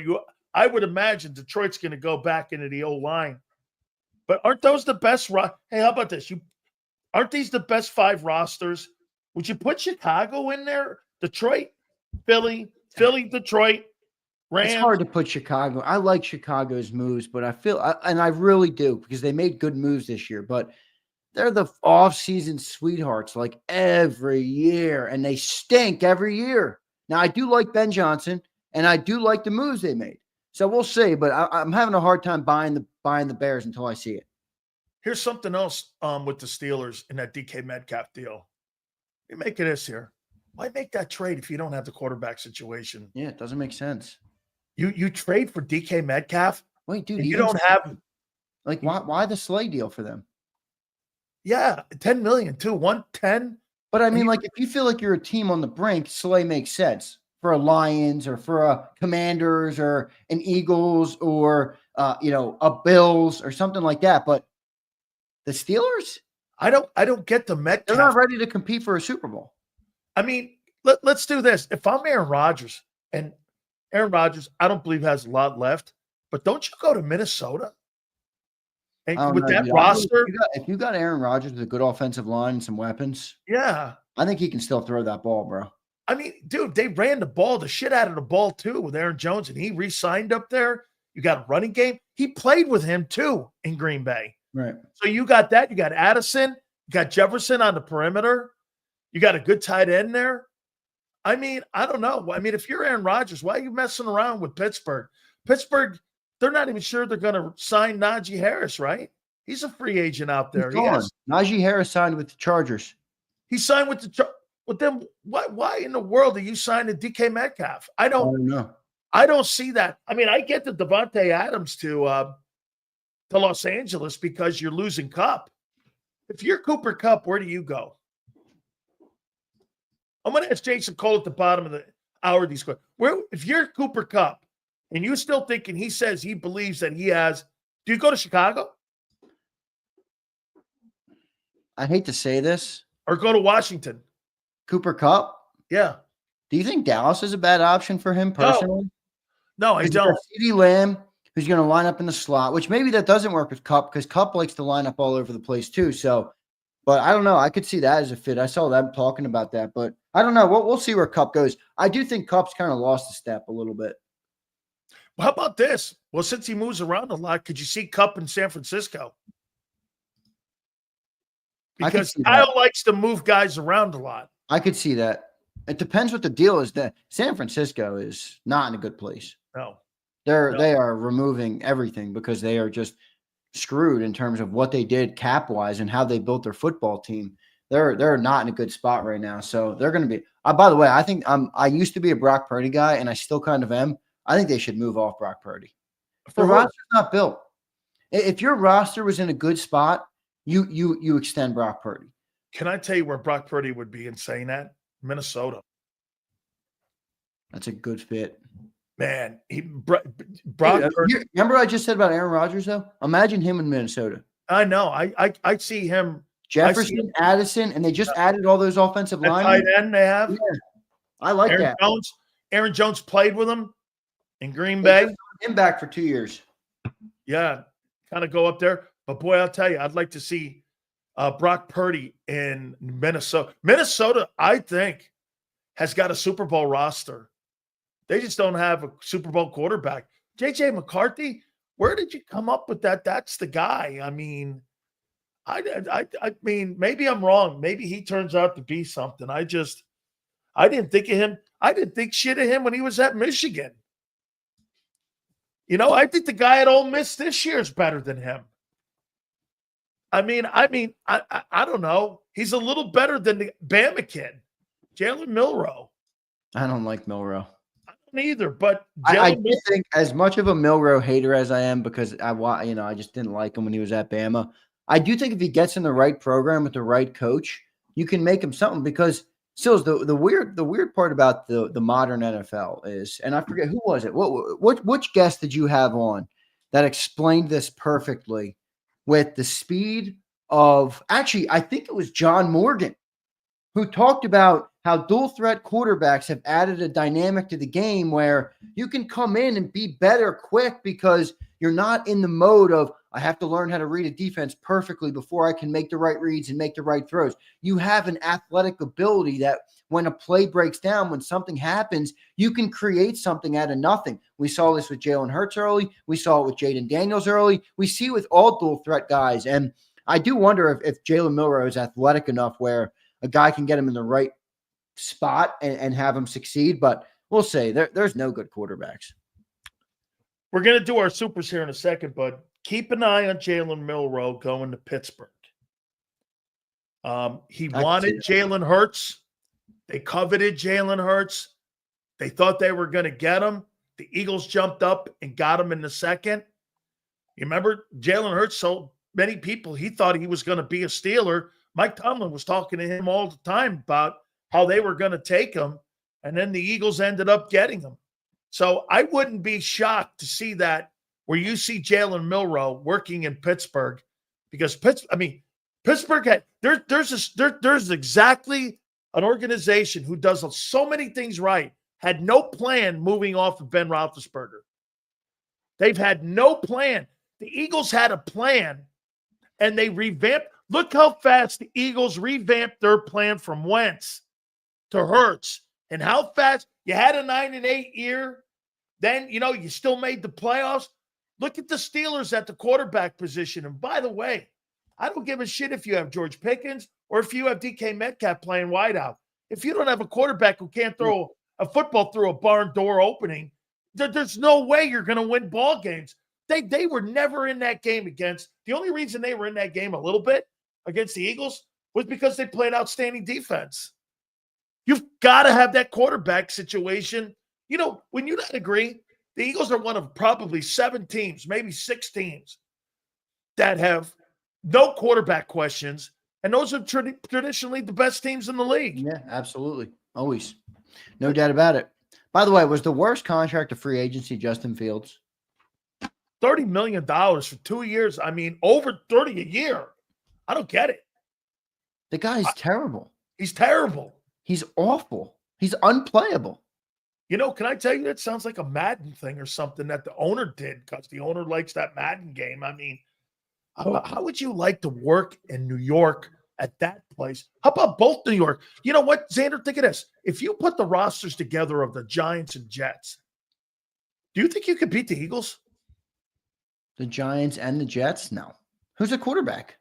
I would imagine Detroit's going to go back into the old line. But aren't those the best? Hey, how about this? Aren't these the best 5 rosters? Would you put Chicago in there? Detroit, Philly, Detroit, Rams. It's hard to put Chicago. I like Chicago's moves, but I really do because they made good moves this year. But they're the off-season sweethearts like every year, and they stink every year. Now, I do like Ben Johnson, and I do like the moves they made. So we'll see, but I'm having a hard time buying the Bears until I see it. Here's something else with the Steelers in that DK Metcalf deal. You make this here. Why make that trade if you don't have the quarterback situation? Yeah, it doesn't make sense. You trade for DK Metcalf? Wait, dude, you don't have like why the Slay deal for them? Yeah, $10 million too, 110. But I mean, like if you feel like you're a team on the brink, Slay makes sense for a Lions or for a Commanders or an Eagles or a Bills or something like that. But the Steelers, I don't get the Metcalf. They're not ready to compete for a Super Bowl. I mean, let's do this. If I'm Aaron Rodgers, and Aaron Rodgers, I don't believe has a lot left, but don't you go to Minnesota? And with that roster, if you got Aaron Rodgers with a good offensive line and some weapons, yeah, I think he can still throw that ball, bro. I mean, dude, they ran the shit out of the ball too with Aaron Jones, and he re-signed up there. You got a running game. He played with him too in Green Bay. Right. So you got that. You got Addison. You got Jefferson on the perimeter. You got a good tight end there. I mean, I don't know. I mean, if you're Aaron Rodgers, why are you messing around with Pittsburgh? Pittsburgh, they're not even sure they're going to sign Najee Harris, right? He's a free agent out there. Najee Harris signed with the Chargers. He signed with them. Why in the world are you signing DK Metcalf? I don't know. I don't see that. I mean, I get the Devontae Adams to Los Angeles because you're losing Kupp. If you're Cooper Kupp, where do you go? I'm going to ask Jason Cole at the bottom of the hour these questions. If you're Cooper Kupp and you're still thinking he says he believes that he has, do you go to Chicago? I hate to say this. Or go to Washington? Cooper Kupp? Yeah. Do you think Dallas is a bad option for him personally? No, I don't. CeeDee Lamb, who's going to line up in the slot, which maybe that doesn't work with Kupp because Kupp likes to line up all over the place too. So, but I don't know. I could see that as a fit. I saw them talking about that, but I don't know. We'll see where Kupp goes. I do think Kupp's kind of lost a step a little bit. Well, how about this? Well, since he moves around a lot, could you see Kupp in San Francisco? Because Kyle likes to move guys around a lot. I could see that. It depends what the deal is. That San Francisco is not in a good place. No. They are removing everything because they are just screwed in terms of what they did cap-wise and how they built their football team. They're not in a good spot right now. So they're going to be by the way, I think I used to be a Brock Purdy guy, and I still kind of am. I think they should move off Brock Purdy. The roster's not built. If your roster was in a good spot, you extend Brock Purdy. Can I tell you where Brock Purdy would be in saying that? Minnesota. That's a good fit. Man, Brock Purdy. Remember I just said about Aaron Rodgers, though? Imagine him in Minnesota. I know. I see him. Jefferson, Addison, and they just added all those offensive linemen. Tight end they have. Yeah, I like Aaron that. Aaron Jones played with him in Green Bay. Him back for 2 years. Yeah, kind of go up there. But boy, I'll tell you, I'd like to see Brock Purdy in Minnesota. Minnesota, I think, has got a Super Bowl roster. They just don't have a Super Bowl quarterback. J.J. McCarthy, where did you come up with that? That's the guy. I mean, I mean, maybe I'm wrong. Maybe he turns out to be something. I didn't think of him. I didn't think shit of him when he was at Michigan. I think the guy at Ole Miss this year is better than him. I don't know. He's a little better than the Bama kid, Jalen Milroe. I don't like Milroe. I don't either, but I do think, as much of a Milroe hater as I am, because I just didn't like him when he was at Bama, I do think if he gets in the right program with the right coach, you can make him something. Because still, the weird part about the modern NFL is, and I forget who was it. Which guest did you have on that explained this perfectly with the speed of? Actually, I think it was John Morgan, who talked about how dual threat quarterbacks have added a dynamic to the game where you can come in and be better quick because you're not in the mode of, I have to learn how to read a defense perfectly before I can make the right reads and make the right throws. You have an athletic ability that when a play breaks down, when something happens, you can create something out of nothing. We saw this with Jalen Hurts early. We saw it with Jaden Daniels early. We see it with all dual threat guys. And I do wonder if Jalen Milroe is athletic enough where a guy can get him in the right spot and have him succeed. But we'll see. There's no good quarterbacks. We're going to do our supers here in a second, but keep an eye on Jalen Milroe going to Pittsburgh. He wanted Jalen Hurts. They coveted Jalen Hurts. They thought they were going to get him. The Eagles jumped up and got him in the second. You remember Jalen Hurts, so many people, he thought he was going to be a Steeler. Mike Tomlin was talking to him all the time about how they were going to take him, and then the Eagles ended up getting him. So I wouldn't be shocked to see that where you see Jalen Milroe working in Pittsburgh, because Pittsburgh had there's exactly an organization who does so many things right, had no plan moving off of Ben Roethlisberger. They've had no plan. The Eagles had a plan, and they revamped. Look how fast the Eagles revamped their plan from Wentz to Hurts, and how fast you had a 9-8 year. Then, you still made the playoffs. Look at the Steelers at the quarterback position. And by the way, I don't give a shit if you have George Pickens or if you have DK Metcalf playing wideout. If you don't have a quarterback who can't throw a football through a barn door opening, there's no way you're going to win ball games. They were never in that game against. The only reason they were in that game a little bit against the Eagles was because they played outstanding defense. You've got to have that quarterback situation. When you not agree, the Eagles are one of probably 7 teams, maybe 6 teams that have no quarterback questions, and those are traditionally the best teams in the league. Yeah, absolutely. Always. No doubt about it. By the way, was the worst contract of free agency Justin Fields? $30 million for 2 years. I mean, over 30 a year. I don't get it. The guy's terrible. He's terrible. He's awful. He's unplayable. Can I tell you, that sounds like a Madden thing or something that the owner did, because the owner likes that Madden game. I mean, how would you like to work in New York at that place? How about both New York? You know what, Zander, think of this. If you put the rosters together of the Giants and Jets, do you think you could beat the Eagles? The Giants and the Jets? No. Who's the quarterback?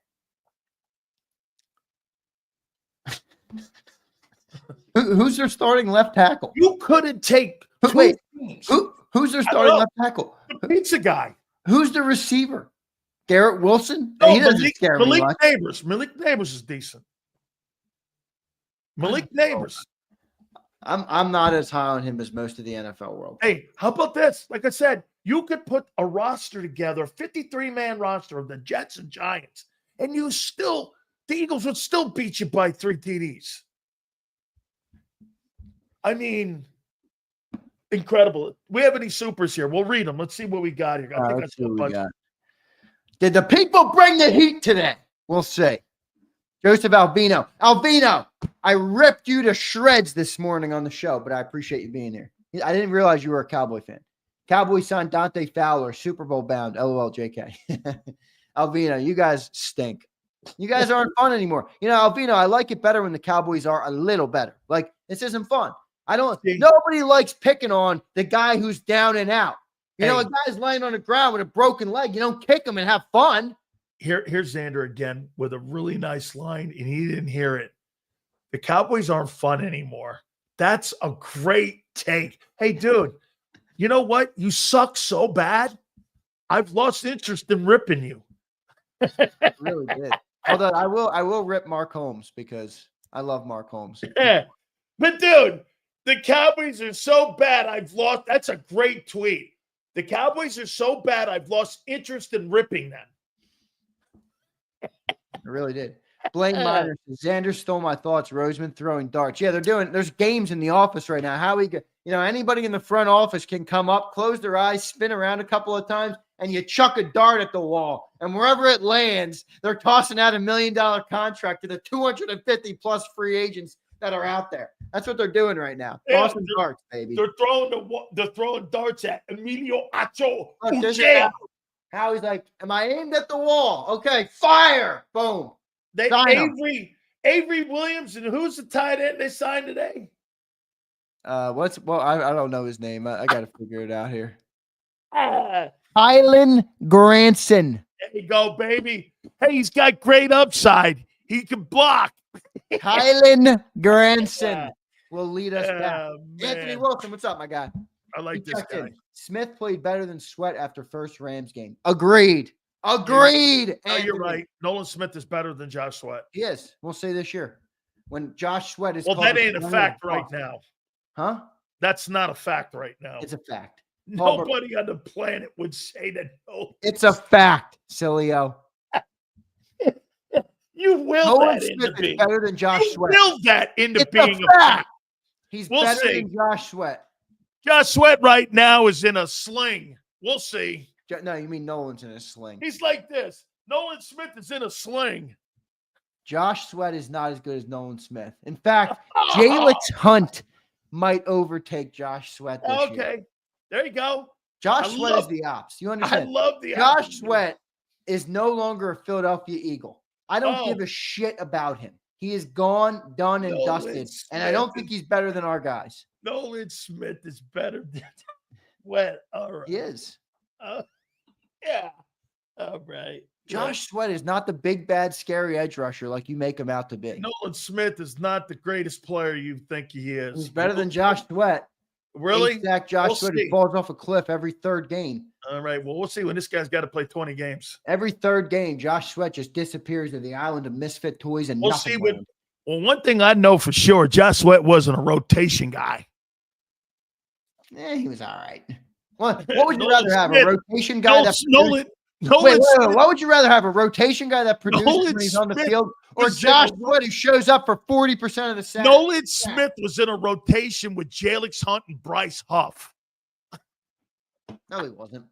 Who's their starting left tackle? You couldn't take who's their starting left tackle? The pizza guy. Who's the receiver? Garrett Wilson? No, he doesn't scare me much. Malik Neighbors is decent. Malik Neighbors. I'm not as high on him as most of the NFL world. Hey, how about this? Like I said, you could put a roster together, 53-man roster of the Jets and Giants, and the Eagles would still beat you by 3 TDs. I mean, Incredible. We have any supers here? We'll read them. Let's see what we got here. I think I let's see saw a what we bunch. got. Did the people bring the heat today? We'll see. Joseph Albino. Albino, I ripped you to shreds this morning on the show, but I appreciate you being here. I didn't realize you were a Cowboy fan. Cowboy signed Dante Fowler, Super Bowl bound. LOL, JK. Albino, you guys stink. You guys aren't fun anymore. You know, Albino, I like it better when the Cowboys are a little better. Like, this isn't fun. Nobody likes picking on the guy who's down and out. You know, a guy's laying on the ground with a broken leg. You don't kick him and have fun. Here's Zander again with a really nice line, and he didn't hear it. The Cowboys aren't fun anymore. That's a great take. Hey, dude, you know what? You suck so bad, I've lost interest in ripping you. Really did. Although I will rip Mark Holmes because I love Mark Holmes. Yeah. But, dude, the Cowboys are so bad, I've lost. That's a great tweet. The Cowboys are so bad, I've lost interest in ripping them. I really did. Blaine Myers, Zander stole my thoughts. Roseman throwing darts. Yeah, there's games in the office right now. Anybody in the front office can come up, close their eyes, spin around a couple of times, and you chuck a dart at the wall. And wherever it lands, they're tossing out $1 million contract to the 250 plus free agents that are out there. That's what they're doing right now. Tossing darts, baby. They're throwing darts at Emilio Acho. How he's like, am I aimed at the wall? Okay, fire. Boom. Avery Williams, and who's the tight end they signed today? I don't know his name. I got to figure it out here. Kylan Granson. There you go, baby. Hey, he's got great upside. He can block. Kylan Granson will lead us down. Anthony Wilson, what's up, my guy? I like this guy. Smith played better than Sweat after first Rams game. Agreed. No, you're right. Nolan Smith is better than Josh Sweat. He is. We'll say this year. When Josh Sweat is that ain't a fact right now. Huh? That's not a fact right now. It's a fact. Nobody on the planet would say that. No. It's a fact, Sileo. You will that into being better than Josh Sweat. You will that into being a fact. He's better than Josh Sweat. Josh Sweat right now is in a sling. We'll see. No, you mean Nolan's in a sling. He's like this. Nolan Smith is in a sling. Josh Sweat is not as good as Nolan Smith. In fact, Jalix Hunt might overtake Josh Sweat this year. Okay. There you go. Josh Sweat is the ops. You understand? I love the Josh ops. Sweat is no longer a Philadelphia Eagle. I don't give a shit about him. He is gone, done, and dusted. And I don't think he's better than our guys. Nolan Smith is better than Sweat. All right. He is. Yeah. All right. Josh Sweat is not the big, bad, scary edge rusher like you make him out to be. Nolan Smith is not the greatest player you think he is. He's better than Josh Sweat. Really? Exact Josh Sweat falls off a cliff every third game. All right. Well, we'll see when this guy's got to play 20 games. Every third game, Josh Sweat just disappears to the island of misfit toys and we'll nothing. See well, one thing I know for sure, Josh Sweat wasn't a rotation guy. He was all right. What would you rather have? A rotation guy Wait, what would you rather have? A rotation guy that produces when he's on the field, or Josh Sweat who shows up for 40% of the snaps? Nolan Smith was in a rotation with Jalix Hunt and Bryce Huff. No, he wasn't.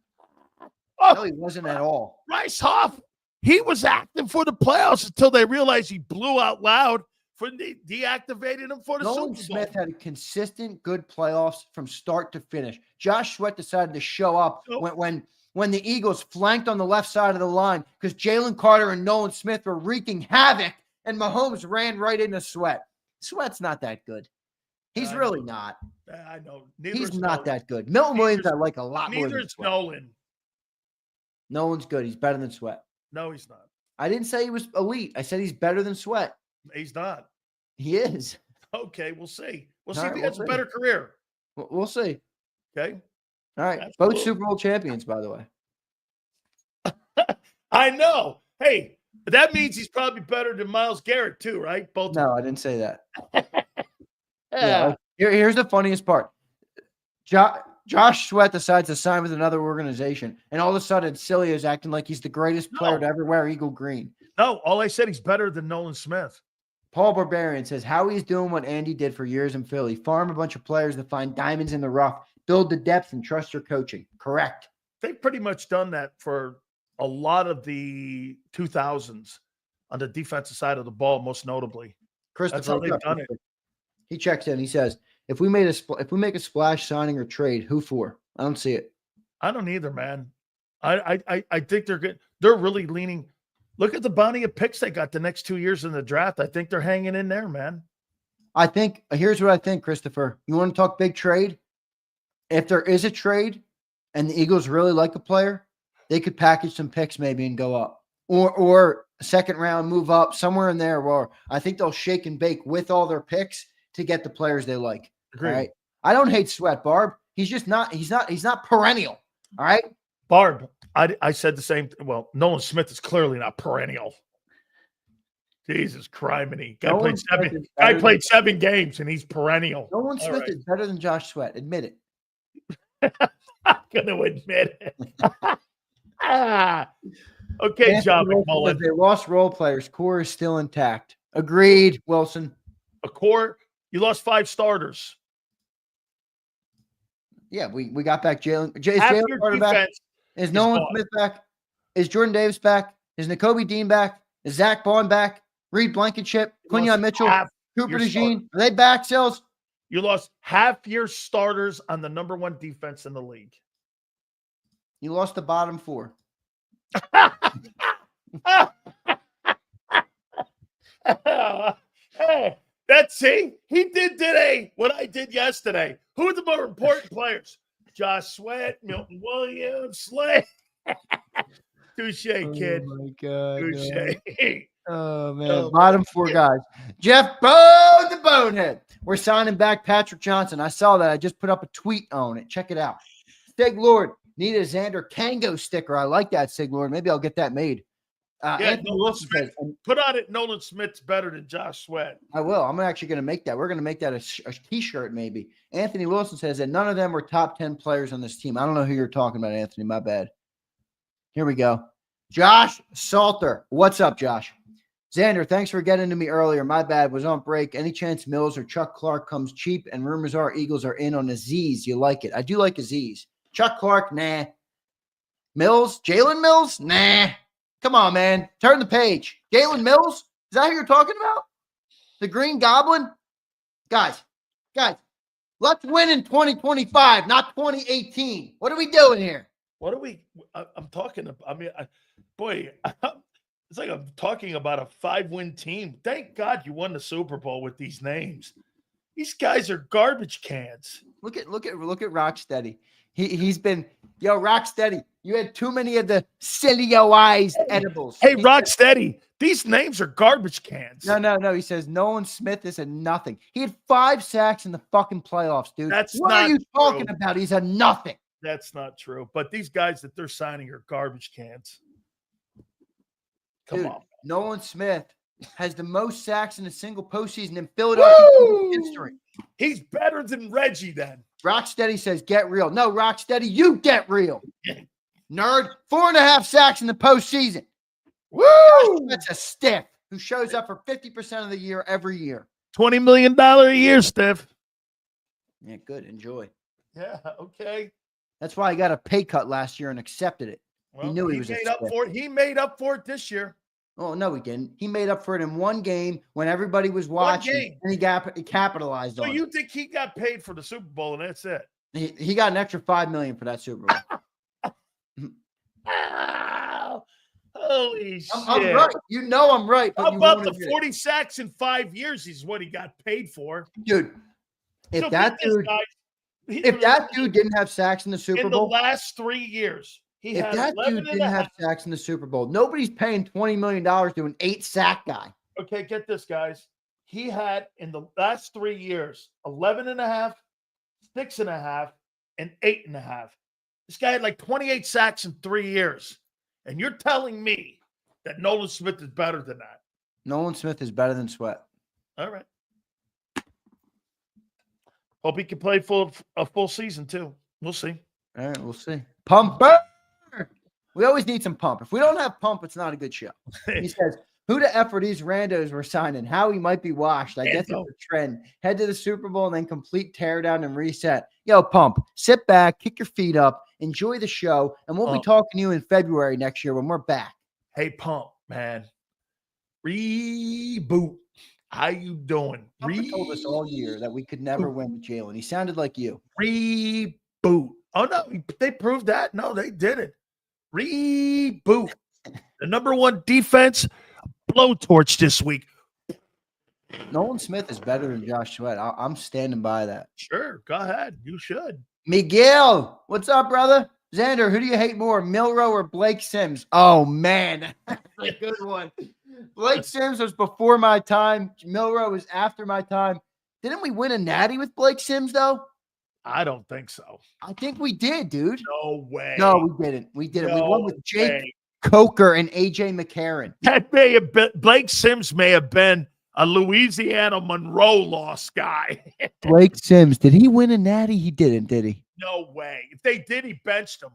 No, he wasn't at all. Bryce Huff, he was active for the playoffs until they realized he blew out loud for deactivated him for the Nolan Super Bowl. Smith had a consistent good playoffs from start to finish. Josh Sweat decided to show up when the Eagles flanked on the left side of the line because Jalen Carter and Nolan Smith were wreaking havoc, and Mahomes ran right into Sweat. Sweat's not that good. He's really not. I know. He's not that good. Milton Williams, I like a lot more. Neither is Nolan. Nolan's good. He's better than Sweat. No, he's not. I didn't say he was elite. I said he's better than Sweat. He's not. He is. Okay, we'll see. We'll see if he has a better career. We'll see. Okay. All right. Absolutely. Both Super Bowl champions, by the way. I know. Hey, that means he's probably better than Myles Garrett too, right? Both. No, I didn't say that. Yeah. Here's the funniest part. Josh Sweat decides to sign with another organization, and all of a sudden, Sileo is acting like he's the greatest player to ever wear Eagle green. No, all I said, he's better than Nolan Smith. Paul Barbarian says, Howie's doing what Andy did for years in Philly. Farm a bunch of players that find diamonds in the rough, build the depth, and trust your coaching. Correct. They've pretty much done that for a lot of the 2000s on the defensive side of the ball, most notably. That's how they've done it. He checks in. He says, if we make a splash signing or trade, who for? I don't see it. I don't either, man. I think they're good. They're really leaning. Look at the bounty of picks they got the next 2 years in the draft. I think they're hanging in there, man. I think here's what I think, Christopher. You want to talk big trade? If there is a trade and the Eagles really like a player, they could package some picks maybe and go up. Or second round, move up somewhere in there where I think they'll shake and bake with all their picks to get the players they like. Agreed. All right. I don't hate Sweat, Barb. He's just not, he's not perennial. All right. Barb, I said the same. Well, Nolan Smith is clearly not perennial. Jesus criminy. Guy played 7 games and he's perennial. Nolan Smith is better than Josh Sweat. Admit it. I'm going to admit it. Okay, Anthony John Wilson McMullen. says they lost role players. Core is still intact. Agreed, Wilson. A core, you lost 5 starters. Yeah, we got back Jalen. Is Nolan Smith back? Is Jordan Davis back? Is Nakobe Dean back? Is Zach Bond back? Reed Blankenship? Quinyon Mitchell? Cooper DeJean? Are they back, Sills? You lost half your starters on the number 1 defense in the league. You lost the bottom 4. Hey, see, he did today what I did yesterday. Who are the more important players? Josh Sweat, Milton Williams, Slay. Touche, kid. Oh my God. Touche. Oh man, bottom 4 guys. Jeff Bone, the Bonehead. We're signing back Patrick Johnson. I saw that. I just put up a tweet on it. Check it out. Sig Lord, need a Zander Kango sticker. I like that, Sig Lord. Maybe I'll get that made. Nolan Smith. Put on it. Nolan Smith's better than Josh Sweat. I will. I'm actually going to make that. We're going to make that a T-shirt maybe. Anthony Wilson says that none of them were top 10 players on this team. I don't know who you're talking about, Anthony. My bad. Here we go. Josh Salter. What's up, Josh? Xander, thanks for getting to me earlier. My bad. Was on break. Any chance Mills or Chuck Clark comes cheap? And rumors are Eagles are in on Aziz. You like it? I do like Aziz. Chuck Clark, nah. Mills? Jalen Mills? Nah. Come on, man. Turn the page. Jalen Mills? Is that who you're talking about? The Green Goblin? Guys, let's win in 2025, not 2018. What are we doing here? What are we – I'm talking – I mean, it's like I'm talking about a 5-win team. Thank God you won the Super Bowl with these names. These guys are garbage cans. Look at Rocksteady. He's been Rocksteady. You had too many of the Sileo-ized edibles. Hey, Rocksteady, these names are garbage cans. No. He says Nolan Smith is a nothing. He had 5 sacks in the fucking playoffs, dude. What are you talking about? He's a nothing. That's not true. But these guys that they're signing are garbage cans. Come on. Nolan Smith has the most sacks in a single postseason in Philadelphia history. He's better than Reggie then. Rocksteady says, get real. No, Rocksteady, you get real. Nerd, 4.5 sacks in the postseason. Woo! That's a stiff who shows up for 50% of the year every year. $20 million a year, Steph. Yeah, good. Enjoy. Yeah, okay. That's why he got a pay cut last year and accepted it. Well, he knew he was made up for it. He made up for it this year. Oh, no, he didn't. He made up for it in one game when everybody was watching, and he capitalized on it. So you think he got paid for the Super Bowl, and that's it? He got an extra $5 million for that Super Bowl. Wow. Holy shit. I'm right. You know I'm right. How about the 40 sacks in 5 years is what he got paid for? Dude, if that dude didn't have sacks in the Super Bowl. In the last 3 years. If that dude didn't have sacks in the Super Bowl, nobody's paying $20 million to an 8-sack guy. Okay, get this, guys. He had, in the last 3 years, 11.5, 6.5, and 8.5. This guy had like 28 sacks in 3 years. And you're telling me that Nolan Smith is better than that? Nolan Smith is better than Sweat. All right. Hope he can play a full season, too. We'll see. All right, we'll see. Pumper! We always need some pump. If we don't have pump, it's not a good show. He says, Who the F are these randos we're signing? How he might be washed. I guess it's a trend. Head to the Super Bowl and then complete teardown and reset. Yo, Pump, sit back, kick your feet up, enjoy the show, and we'll be talking to you in February next year when we're back. Hey, Pump, man. Reboot. How you doing? Pump told us all year that we could never win with Jalen. He sounded like you. Reboot. Oh, no, they proved that. No, they didn't. Reboot. The number one defense, blowtorch this week. Nolan Smith is better than Josh Sweat. I'm standing by that. Sure, go ahead. You should. Miguel, what's up, brother? Xander, who do you hate more, Milroe or Blake Sims? Oh, man. That's a good one. Blake Sims was before my time. Milroe was after my time. Didn't we win a natty with Blake Sims, though? I don't think so. I think we did, dude. No way. No, we didn't. We didn't. No we won with Jake way. Coker and AJ McCarron. That may have been Blake Sims may have been a Louisiana Monroe lost guy. Blake Sims, did he win a natty? He didn't, did he? No way. If they did, he benched him.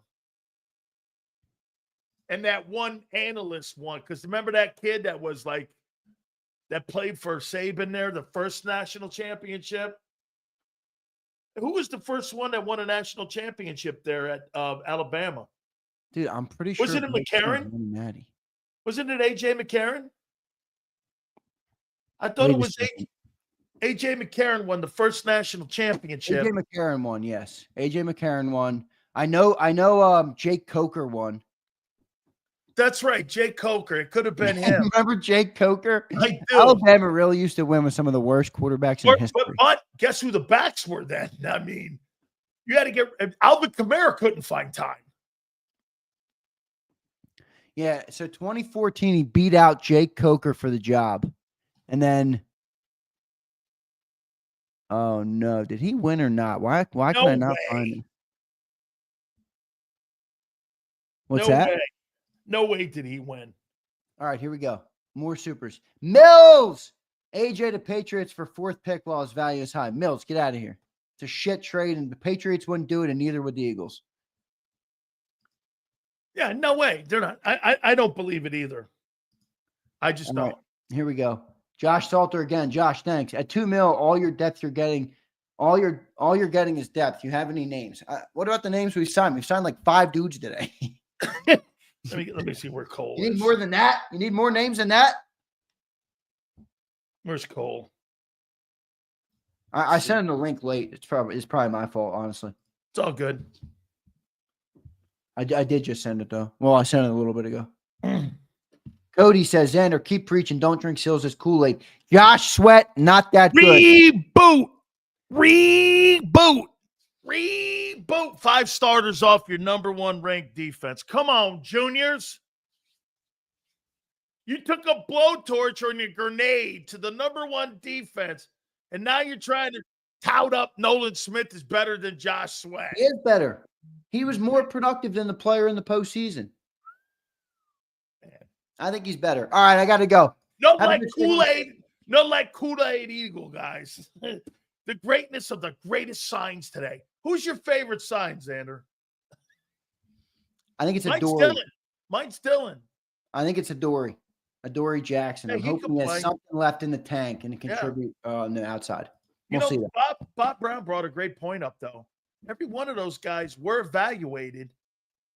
And that one analyst won. Because remember that kid that was like, that played for Saban there, the first national championship? Who was the first one that won a national championship there at Alabama? Dude, I'm pretty sure. Wasn't it McCarron? Wasn't it AJ McCarron? I thought it was AJ McCarron won the first national championship. AJ McCarron won, yes. AJ McCarron won. I know Jake Coker won. That's right, Jake Coker. It could have been him. Remember Jake Coker? I do. Alabama really used to win with some of the worst quarterbacks in history. But guess who the backs were then? I mean, you had to get Alvin Kamara couldn't find time. Yeah, so 2014, he beat out Jake Coker for the job. And then, oh no, did he win or not? Why can I not find him? What's that? Way. No way did he win. All right, here we go. More supers. Mills! AJ to Patriots for fourth pick while his value is high. Mills, get out of here. It's a shit trade, and the Patriots wouldn't do it, and neither would the Eagles. Yeah, no way. They're not. I don't believe it either. I just don't. Right, here we go. Josh Salter again. Josh, thanks. At $2 million, all your depth you're getting, all you're getting is depth. You have any names? What about the names we signed? We've signed like 5 dudes today. Let me see where Cole is. You need is. more than that? You need more names than that? Where's Cole? I sent him the link late. It's probably my fault, honestly. It's all good. I did just send it, though. Well, I sent it a little bit ago. Cody says, Xander, keep preaching. Don't drink Sills' Kool-Aid. Josh Sweat, not that good. Reboot. 5 starters off your number 1 ranked defense. Come on, juniors. You took a blowtorch or a grenade to the number 1 defense, and now you're trying to tout up Nolan Smith is better than Josh Sweat. He is better. He was more productive than the player in the postseason. Man. I think he's better. All right, I got to go. Not like Kool-Aid Eagle, guys. The greatness of the greatest signs today. Who's your favorite sign, Xander? I think it's Dory. Mine's Dylan. I think it's Dory Jackson. Yeah, I'm hoping he has something left in the tank and contribute on the outside. We'll see that. Bob Brown brought a great point up, though. Every one of those guys were evaluated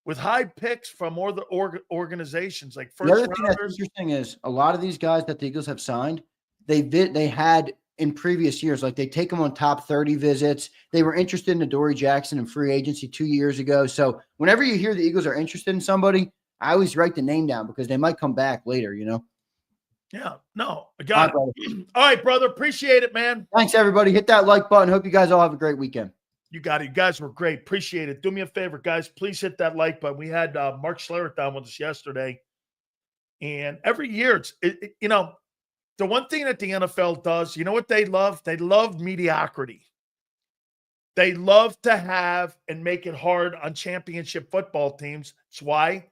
with high picks from all the organizations, like first rounders. The other thing that's interesting is a lot of these guys that the Eagles have signed, they had in previous years, like they take them on top 30 visits. They were interested in Adoree Jackson in free agency 2 years ago. So whenever you hear the Eagles are interested in somebody, I always write the name down because they might come back later, you know? Yeah, no, I got it. All right, brother. Appreciate it, man. Thanks, everybody. Hit that like button. Hope you guys all have a great weekend. You got it. You guys were great. Appreciate it. Do me a favor, guys. Please hit that like button. We had Mark Schlereth down with us yesterday. And every year, the one thing that the NFL does, you know what they love? They love mediocrity. They love to have and make it hard on championship football teams. That's why,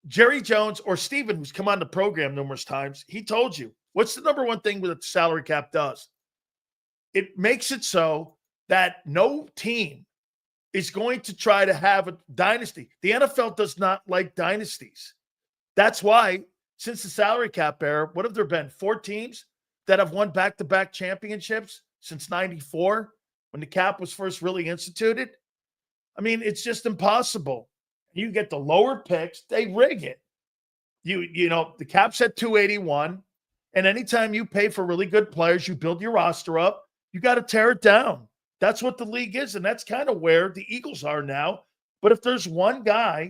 Jerry Jones or Steven, who's come on the program numerous times, he told you, what's the number one thing that the salary cap does? It makes it so that no team is going to try to have a dynasty. The NFL does not like dynasties. That's why since the salary cap era, what have there been? 4 teams that have won back-to-back championships since 94 when the cap was first really instituted? I mean, it's just impossible. You get the lower picks, they rig it. You know, the cap's at 281, and anytime you pay for really good players, you build your roster up, you got to tear it down. That's what the league is, and that's kind of where the Eagles are now. But if there's one guy